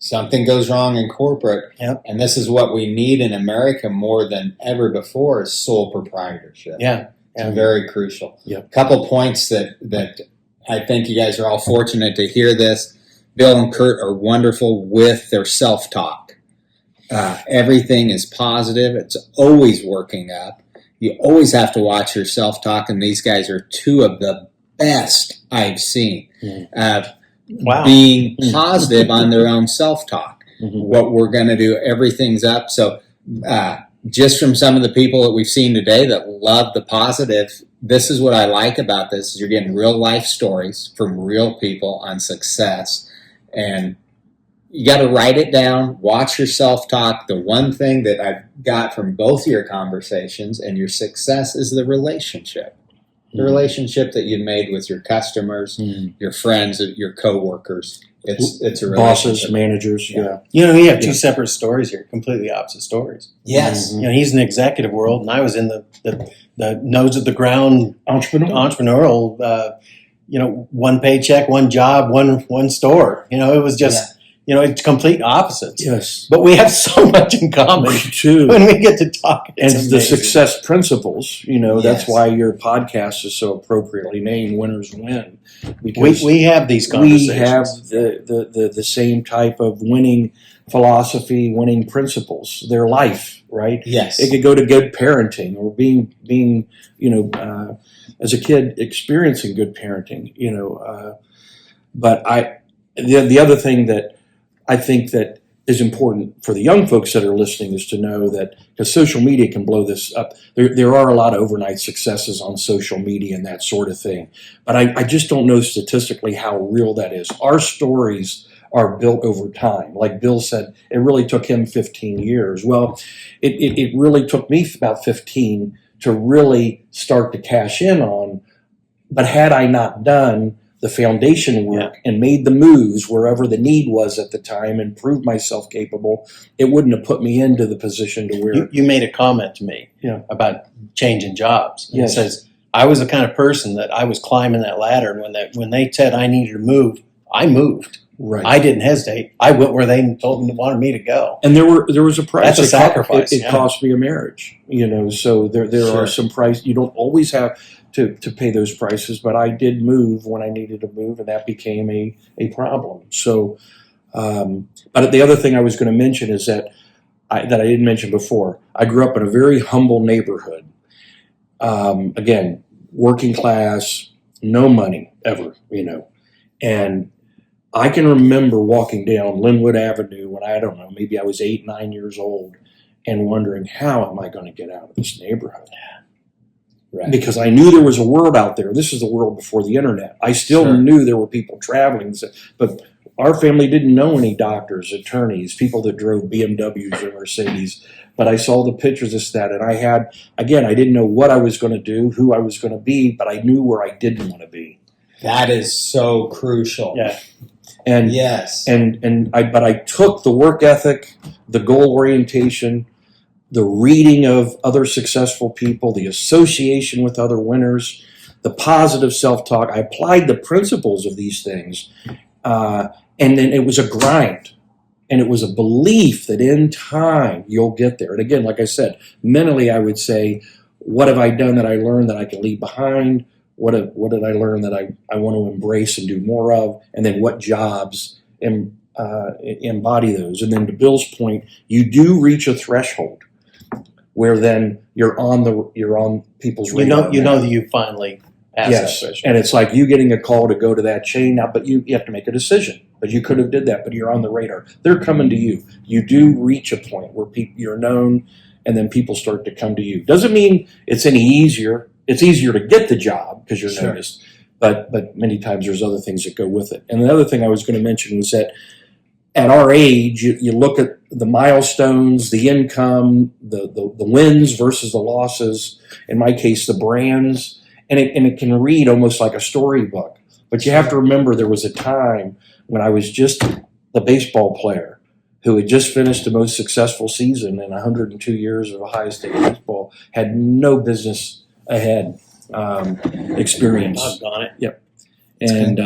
Something goes wrong in corporate, and this is what we need in America more than ever before: is sole proprietorship. It's very crucial. A couple points that I think you guys are all fortunate to hear this. Bill and Kurt are wonderful with their self-talk. Everything is positive. It's always working up. You always have to watch your self-talk, and these guys are two of the best I've seen. Being positive on their own self-talk. What we're going to do, everything's up. So just from some of the people that we've seen today that love the positive, this is what I like about this, is you're getting real life stories from real people on success. And you got to write it down, watch your self-talk. The one thing that I've got from both of your conversations and your success is the relationship. The relationship that you made with your customers, your friends, your coworkers. It's a relationship. Bosses, managers, We have two separate stories here, completely opposite stories. Yes. He's in the executive world, and I was in the nose of the ground entrepreneurial, one paycheck, one job, one store. It was just, it's complete opposites. Yes. But we have so much in common too. when we get to talk. And the success principles, Yes. That's why your podcast is so appropriately named Winners Win. Because we have these conversations. We have the same type of winning philosophy, winning principles. Their life, right? Yes. It could go to good parenting or being as a kid experiencing good parenting, But the other thing that I think that is important for the young folks that are listening is to know that, because social media can blow this up. There are a lot of overnight successes on social media and that sort of thing. But I just don't know statistically how real that is. Our stories are built over time. Like Bill said, it really took him 15 years. Well, it really took me about 15 to really start to cash in on. But had I not done the foundation work and made the moves wherever the need was at the time and proved myself capable, it wouldn't have put me into the position to where... You made a comment to me about changing jobs. Yes. It says, I was the kind of person that I was climbing that ladder, and when they said I needed to move, I moved. Right. I didn't hesitate. I went where they wanted me to go. And there was a price. That's a sacrifice. It cost me a marriage, So there are some price. You don't always have to pay those prices, but I did move when I needed to move, and that became a problem. So, but the other thing I was going to mention is that I didn't mention before. I grew up in a very humble neighborhood. Again, working class, no money ever, and I can remember walking down Linwood Avenue when I don't know, maybe I was 8, 9 years old, and wondering, how am I going to get out of this neighborhood? Right. because I knew there was a world out there. This is the world before the internet. I still Sure. knew there were people traveling, but our family didn't know any doctors, attorneys, people that drove BMWs or Mercedes. But I saw the pictures of that, and I didn't know what I was going to do, who I was going to be, but I knew where I didn't want to be. That is so crucial. Yeah. And Yes. but I took the work ethic, the goal orientation, the reading of other successful people, the association with other winners, the positive self-talk. I applied the principles of these things, and then it was a grind. And it was a belief that in time you'll get there. And again, like I said, mentally I would say, what have I done that I learned that I can leave behind? What did I learn that I want to embrace and do more of? And then what jobs embody those? And then to Bill's point, you do reach a threshold where then you're on people's radar. You know that you finally passed that threshold. And it's like you getting a call to go to that chain now, but you have to make a decision. But you could have did that, but you're on the radar. They're coming to you. You do reach a point where you're known, and then people start to come to you. Doesn't mean it's any easier. It's easier to get the job because you're noticed, but many times there's other things that go with it. And the other thing I was going to mention was that at our age, you look at the milestones, the income, the wins versus the losses. In my case, the brands, and it can read almost like a storybook. But you have to remember there was a time when I was just the baseball player who had just finished the most successful season in 102 years of Ohio State baseball, had no business ahead experience. Doggone it. Yep. And,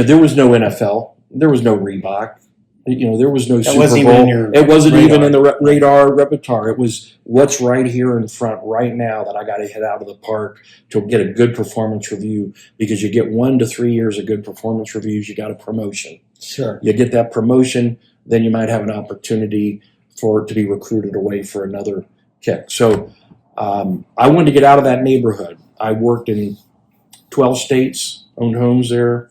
there was no NFL. There was no Reebok. There was no Super wasn't Bowl. even in your It wasn't radar. even in the radar repertoire. It was what's right here in front right now that I got to hit out of the park to get a good performance review, because you get 1 to 3 years of good performance reviews, you got a promotion. Sure. You get that promotion, then you might have an opportunity to be recruited away for another kick. So I wanted to get out of that neighborhood. I worked in 12 states, owned homes there,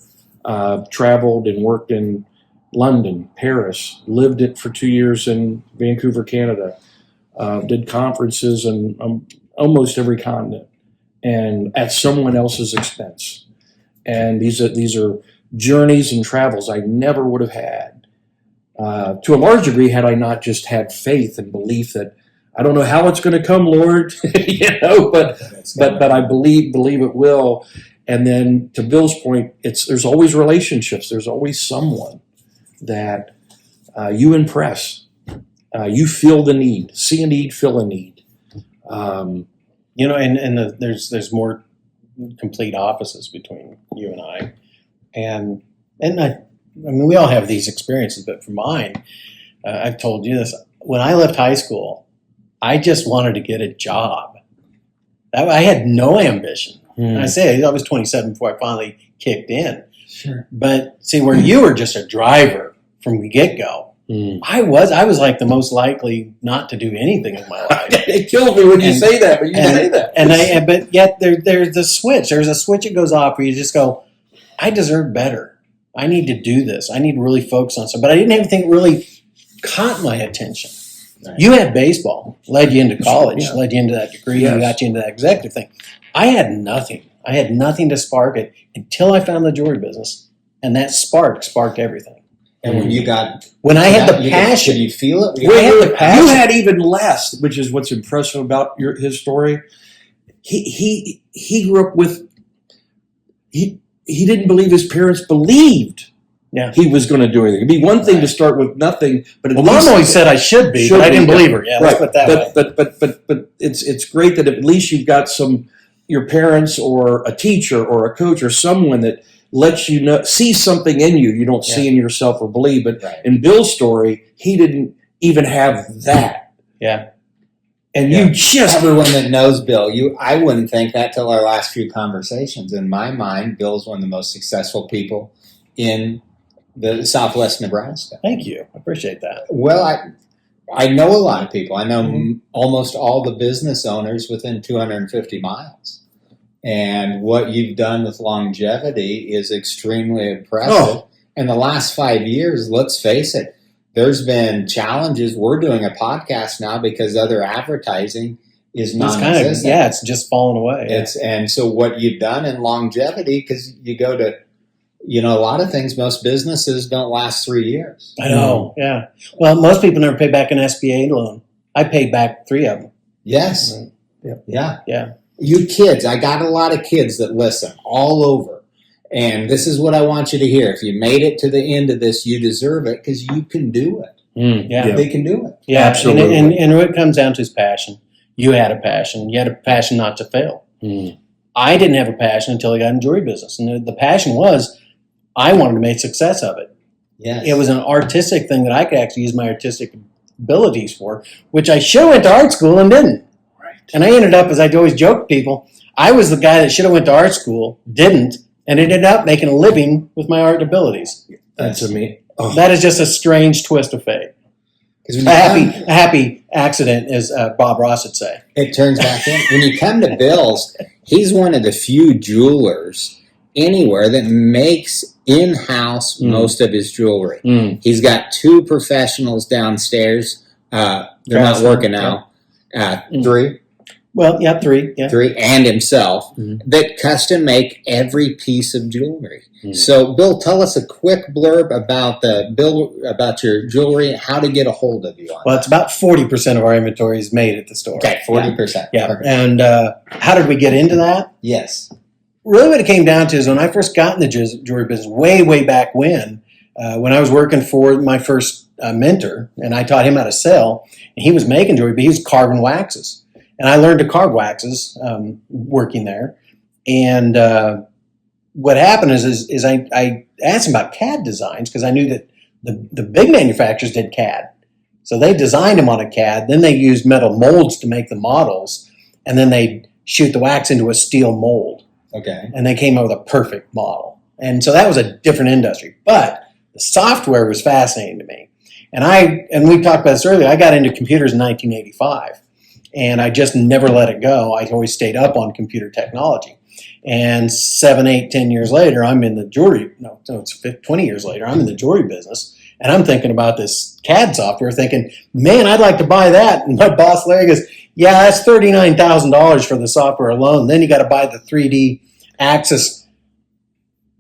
traveled and worked in London, Paris, lived it for 2 years in Vancouver, Canada, did conferences in almost every continent, and at someone else's expense. And these are journeys and travels I never would have had, to a large degree, had I not just had faith and belief that I don't know how it's going to come, Lord, but I believe it will. And then to Bill's point, there's always relationships. There's always someone that you impress. You feel the need, see a need, feel a need. There's more complete opposites between you and I, and I mean, we all have these experiences, but for mine, I've told you this. When I left high school, I just wanted to get a job. I had no ambition. And I say I was 27 before I finally kicked in. Sure. But see, where you were just a driver from the get-go, I was like the most likely not to do anything in my life. It kills me when you say that, but you say that. But yet there's the switch. There's a switch that goes off where you just go, I deserve better. I need to do this. I need to really focus on something. But I didn't have anything really caught my attention. Right. You had baseball, led you into college, led you into that degree, and got you into that executive thing. I had nothing. I had nothing to spark it until I found the jewelry business, and that sparked everything. And when I had the passion, did you feel it? I had the passion. You had even less, which is what's impressive about his story. He grew up with he didn't believe his parents believed he was going to do anything. It'd be one thing to start with nothing, but Mom always said I should be, but I didn't believe her. Yeah, let's put it that way. But it's great that at least you've got your parents or a teacher or a coach or someone that lets you know, see something in you don't see in yourself or believe. But in Bill's story, he didn't even have that. Yeah. And you just, everyone that knows Bill, I wouldn't think that till our last few conversations. In my mind, Bill's one of the most successful people in the Southwest Nebraska. Thank you. I appreciate that. Well, I know a lot of people. I know almost all the business owners within 250 miles. And what you've done with longevity is extremely impressive. In the last 5 years, let's face it, there's been challenges. We're doing a podcast now because other advertising is It's kind of, non-existent. yeah, it's just fallen away. And so what you've done in longevity, because you go to, a lot of things, most businesses don't last 3 years. I know, yeah. Well, most people never pay back an SBA loan. I paid back 3 of them. Yes. Yep. Yeah. You kids, I got a lot of kids that listen all over. And this is what I want you to hear. If you made it to the end of this, you deserve it because you can do it. Yeah. They can do it. Yeah, Absolutely. And what it comes down to is passion. You had a passion. You had a passion not to fail. I didn't have a passion until I got in the jewelry business. And the passion was I wanted to make success of it. Yes. It was an artistic thing that I could actually use my artistic abilities for, which I should have went to art school and didn't. Right. And I ended up, as I always joke people, I was the guy that should have went to art school, didn't, and ended up making a living with my art abilities. That's amazing. Oh. That is just a strange twist of fate. A happy accident, as Bob Ross would say. It turns back in. When you come to Bill's, he's one of the few jewelers anywhere that makes in-house most of his jewelry. He's got 2 professionals downstairs. They're not working now. 3. Well, yeah, 3. Yeah. 3, and himself, that custom make every piece of jewelry. So, Bill, tell us a quick blurb about your jewelry, how to get a hold of you on Well, it's about 40% of our inventory is made at the store. Okay, 40%. Yeah. Perfect. And how did we get into that? Yes. Really what it came down to is when I first got in the jewelry business, way back when I was working for my first mentor, and I taught him how to sell, and he was making jewelry, but he was carving waxes. And I learned to carve waxes working there. And what happened is I asked him about CAD designs because I knew that the big manufacturers did CAD. So they designed them on a CAD. Then they used metal molds to make the models. And then they shoot the wax into a steel mold. Okay. And they came up with a perfect model. And so that was a different industry. But the software was fascinating to me. And we talked about this earlier, I got into computers in 1985. And I just never let it go. I always stayed up on computer technology. And 7, 8, 10 years later, I'm in the jewelry, it's 20 years later, I'm in the jewelry business. And I'm thinking about this CAD software, thinking, man, I'd like to buy that. And my boss, Larry, goes, yeah, that's $39,000 for the software alone. Then you got to buy the 3D Axis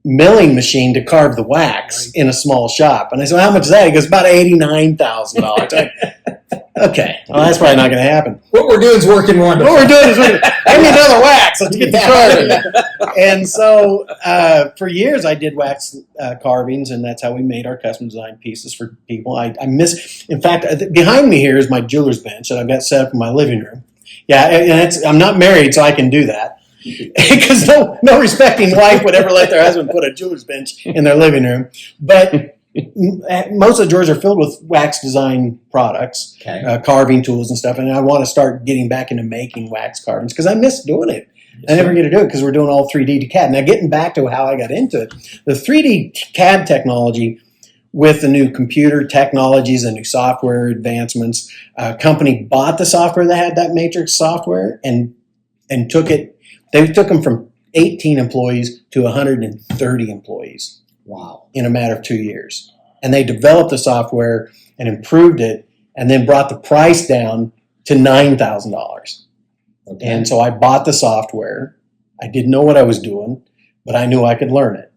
milling machine to carve the wax in a small shop. And I said, how much is that? He goes, about $89,000. Okay, well, that's probably not going to happen. What we're doing is working wonderful. What we're doing is give me another wax. Let's get the carving. And so for years I did wax carvings, and that's how we made our custom design pieces for people. In fact, behind me here is my jeweler's bench that I've got set up in my living room. Yeah, and I'm not married, so I can do that. Because no respecting wife would ever let their husband put a jeweler's bench in their living room. But most of the drawers are filled with wax design products, carving tools and stuff. And I want to start getting back into making wax carvings because I miss doing it. I never get to do it because we're doing all 3D to CAD. Now, getting back to how I got into it, the 3D CAD technology with the new computer technologies and new software advancements, a company bought the software that had that matrix software and took it. They took them from 18 employees to 130 employees. Wow. In a matter of 2 years. And they developed the software and improved it and then brought the price down to $9,000. Okay. And so I bought the software. I didn't know what I was doing, but I knew I could learn it.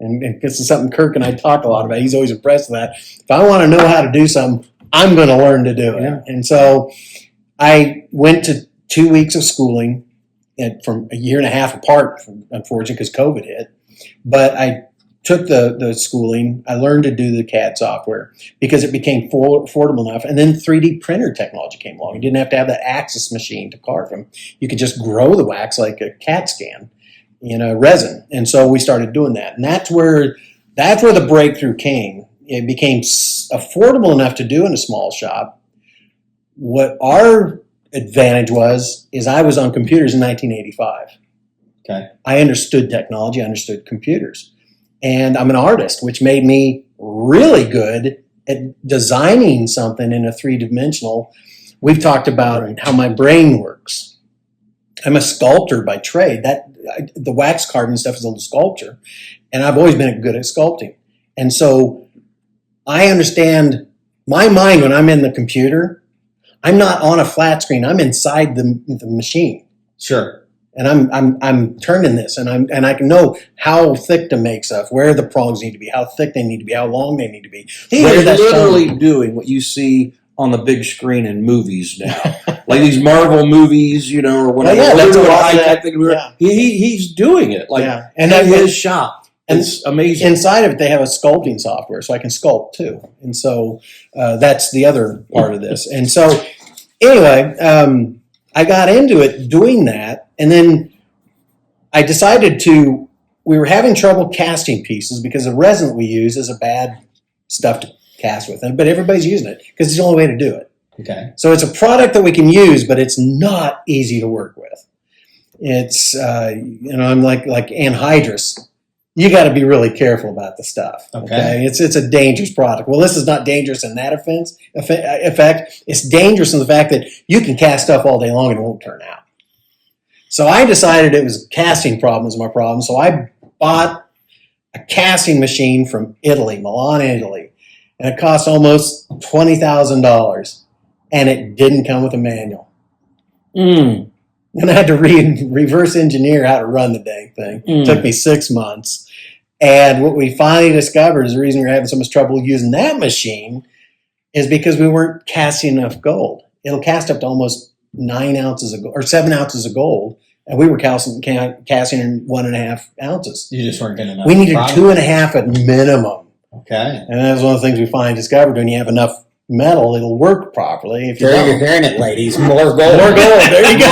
And this is something Kirk and I talk a lot about. He's always impressed with that. If I want to know how to do something, I'm going to learn to do it. Yeah. And so I went to 2 weeks of schooling from a year and a half apart, unfortunately, because COVID hit. But I took the schooling. I learned to do the CAD software because it became affordable enough. And then 3D printer technology came along. You didn't have to have that Axis machine to carve them. You could just grow the wax like a CAT scan in a resin. And so we started doing that. And that's where the breakthrough came. It became affordable enough to do in a small shop. What our advantage is I was on computers in 1985. Okay. I understood technology. I understood computers. And I'm an artist, which made me really good at designing something in a 3-dimensional. We've talked about how my brain works. I'm a sculptor by trade. The wax carving stuff is a sculpture. And I've always been good at sculpting. And so I understand my mind when I'm in the computer. I'm not on a flat screen. I'm inside the machine. Sure. And I'm turning this, and I can know how thick to make stuff, where the prongs need to be, how thick they need to be, how long they need to be. He is literally doing what you see on the big screen in movies now, like these Marvel movies, or whatever. Yeah, that's a lot of that. He's doing it and in his shop. It's amazing. Inside of it, they have a sculpting software, so I can sculpt too. And so that's the other part of this. And so anyway, I got into it doing that, and then I decided we were having trouble casting pieces because the resin that we use is a bad stuff to cast with, but everybody's using it because it's the only way to do it. Okay. So it's a product that we can use, but it's not easy to work with. It's, I'm like anhydrous. You got to be really careful about the stuff. Okay. It's a dangerous product. Well, this is not dangerous in that effect. It's dangerous in the fact that you can cast stuff all day long and it won't turn out. So I decided it was casting problem was my problem. So I bought a casting machine from Italy, Milan, Italy, and it cost almost $20,000, and it didn't come with a manual. And I had to reverse engineer how to run the dang thing. It took me 6 months. And what we finally discovered is the reason we were having so much trouble using that machine is because we weren't casting enough gold. It'll cast up to almost 9 ounces of gold, or 7 ounces of gold, and we were casting in 1.5 ounces. You just weren't getting enough. We needed 2.5 at minimum. Okay. And that was one of the things we finally discovered. When you have enough metal, it'll work properly. If you're hearing it, ladies. More gold. More gold. There you go.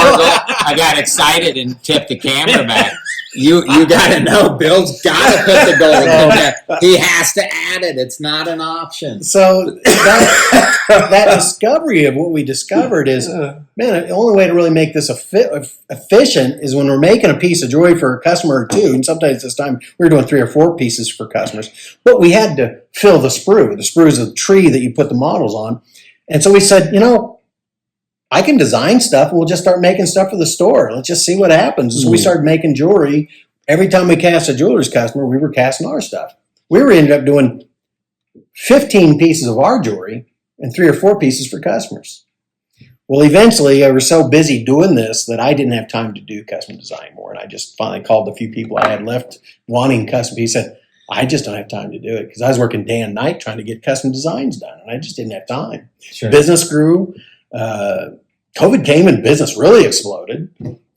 I got excited and tipped the camera back. You got to know, Bill's got to put the gold in there. He has to add it. It's not an option. So that discovery of what we discovered is, man, the only way to really make this efficient is when we're making a piece of jewelry for a customer or two, and sometimes this time we were doing 3 or 4 pieces for customers, but we had to fill the sprue. The sprue is a tree that you put the models on. And so we said, I can design stuff, and we'll just start making stuff for the store. Let's just see what happens. So we started making jewelry. Every time we cast a jeweler's customer, we were casting our stuff. We ended up doing 15 pieces of our jewelry and 3 or 4 pieces for customers. Well, eventually, I was so busy doing this that I didn't have time to do custom design more. And I just finally called the few people I had left wanting custom pieces. Said, I just don't have time to do it because I was working day and night trying to get custom designs done, and I just didn't have time. Sure. Business grew. COVID came and business really exploded,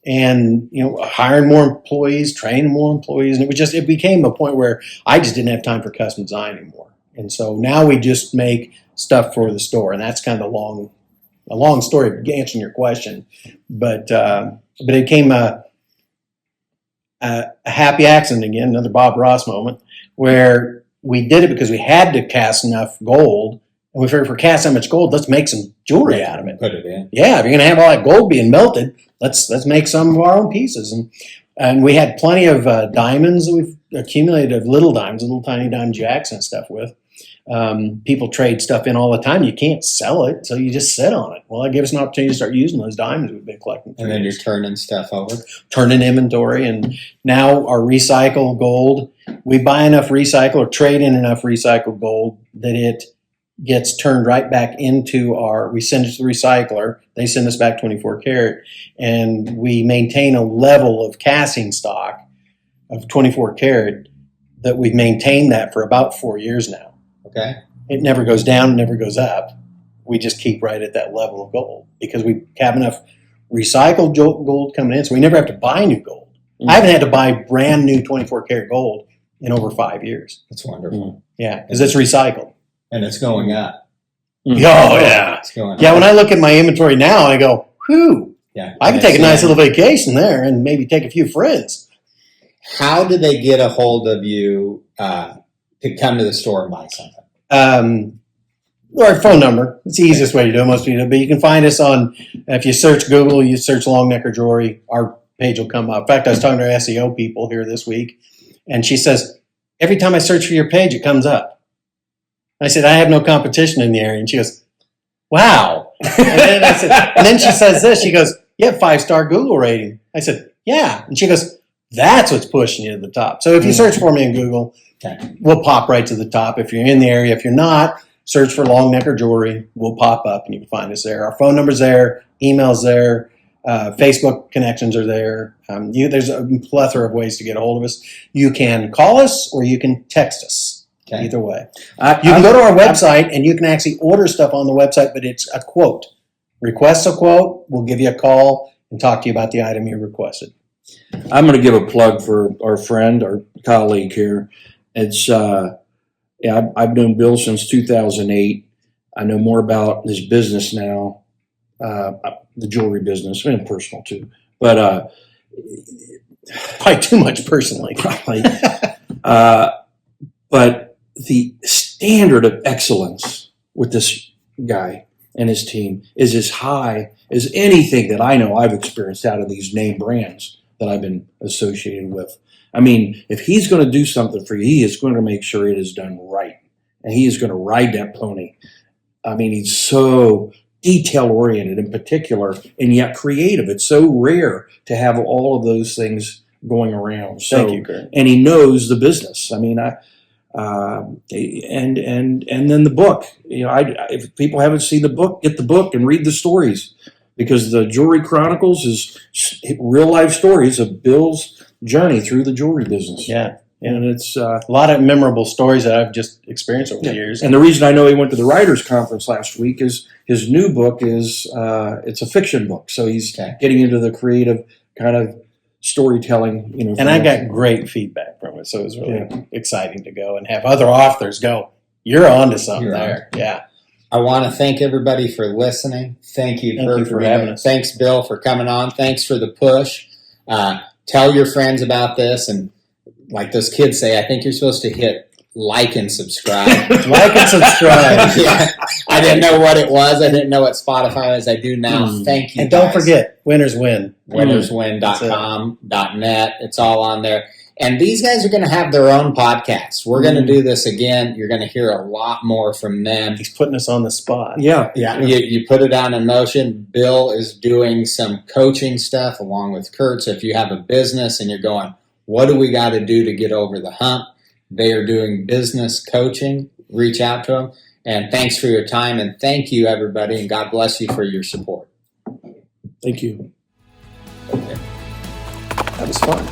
and hiring more employees, training more employees, and it became a point where I just didn't have time for custom design anymore. And so now we just make stuff for the store, and that's kind of a long story answering your question, but it became a happy accident again, another Bob Ross moment, where we did it because we had to cast enough gold. And we figured if we're casting that much gold, let's make some jewelry out of it. Put it in. Yeah, if you're going to have all that gold being melted, let's make some of our own pieces. And we had plenty of diamonds that we've accumulated, little tiny diamond jacks and stuff with. People trade stuff in all the time. You can't sell it, so you just sit on it. Well, that gave us an opportunity to start using those diamonds we've been collecting. And then you're turning stuff over? Turning inventory. And now our recycled gold, we buy enough recycle or trade in enough recycled gold that it gets turned right back into we send it to the recycler, they send us back 24 karat, and we maintain a level of casting stock of 24 karat that we've maintained that for about 4 years now. Okay. It never goes down, it never goes up. We just keep right at that level of gold because we have enough recycled gold coming in, so we never have to buy new gold. I haven't had to buy brand new 24 karat gold in over 5 years. That's wonderful. Yeah, because it's recycled. And it's going up. Oh, yeah. It's going Yeah, up. when I look at my inventory now, I go, whew, Yeah. I can take a nice little vacation there and maybe take a few friends. How do they get a hold of you to come to the store and buy something? Or a phone number. It's the easiest way to do it, most people. But you can find us on, if you search Google, you search Longnecker Jewelry, our page will come up. In fact, I was talking to our SEO people here this week, and she says, every time I search for your page, it comes up. I said, I have no competition in the area. And she goes, wow. And then she says this, she goes, you have 5-star Google rating. I said, yeah. And she goes, that's what's pushing you to the top. So if you search for me in Google, we'll pop right to the top if you're in the area. If you're not, search for Longnecker Jewelry. We'll pop up and you can find us there. Our phone number's there, email's there, Facebook connections are there. There's a plethora of ways to get a hold of us. You can call us or you can text us. Okay. Either way. You can go to our website and you can actually order stuff on the website, but it's a quote. Request a quote, we'll give you a call and talk to you about the item you requested. I'm going to give a plug for our friend, our colleague here. It's I've known Bill since 2008. I know more about his business now, the jewelry business, and personal too. But Probably too much personally. probably. But the standard of excellence with this guy and his team is as high as anything that I know I've experienced out of these name brands that I've been associated with. I mean, if he's going to do something for you, he is going to make sure it is done right. And he is going to ride that pony. I mean, he's so detail-oriented in particular and yet creative. It's so rare to have all of those things going around. So, Thank you, Kirk. and he knows the business. I mean, and then the book. You know, if people haven't seen the book, get the book and read the stories, because the Jewelry Chronicles is real life stories of Bill's journey through the jewelry business. Yeah. And it's A lot of memorable stories that I've just experienced over the years. and the reason I know he went to the writers' conference last week is his new book is it's a fiction book, so he's Okay. getting into the creative kind of storytelling. You know, And I got great feedback from it, so it was really exciting to go and have other authors go, you're on to something You're on. there. Yeah. I want to thank everybody for listening. Thank you, Thank Kirk, you for being having here. us. Thanks, Bill, for coming on. Thanks for the push. Tell your friends about this. And like those kids say, I think you're supposed to hit like and subscribe. Like and subscribe. Yeah, I didn't know what it was. I didn't know what Spotify was. I do now. Thank you. And don't guys. forget, winners win. winnerswin.com, .net. It's all on there. And these guys are going to have their own podcast. We're going to do this again. You're going to hear a lot more from them. He's putting us on the spot. Yeah. You put it on in motion. Bill is doing some coaching stuff along with Kurt. So if you have a business and you're going, what do we got to do to get over the hump? They are doing business coaching. Reach out to them. And thanks for your time. And thank you, everybody. And God bless you for your support. Thank you. That was fun.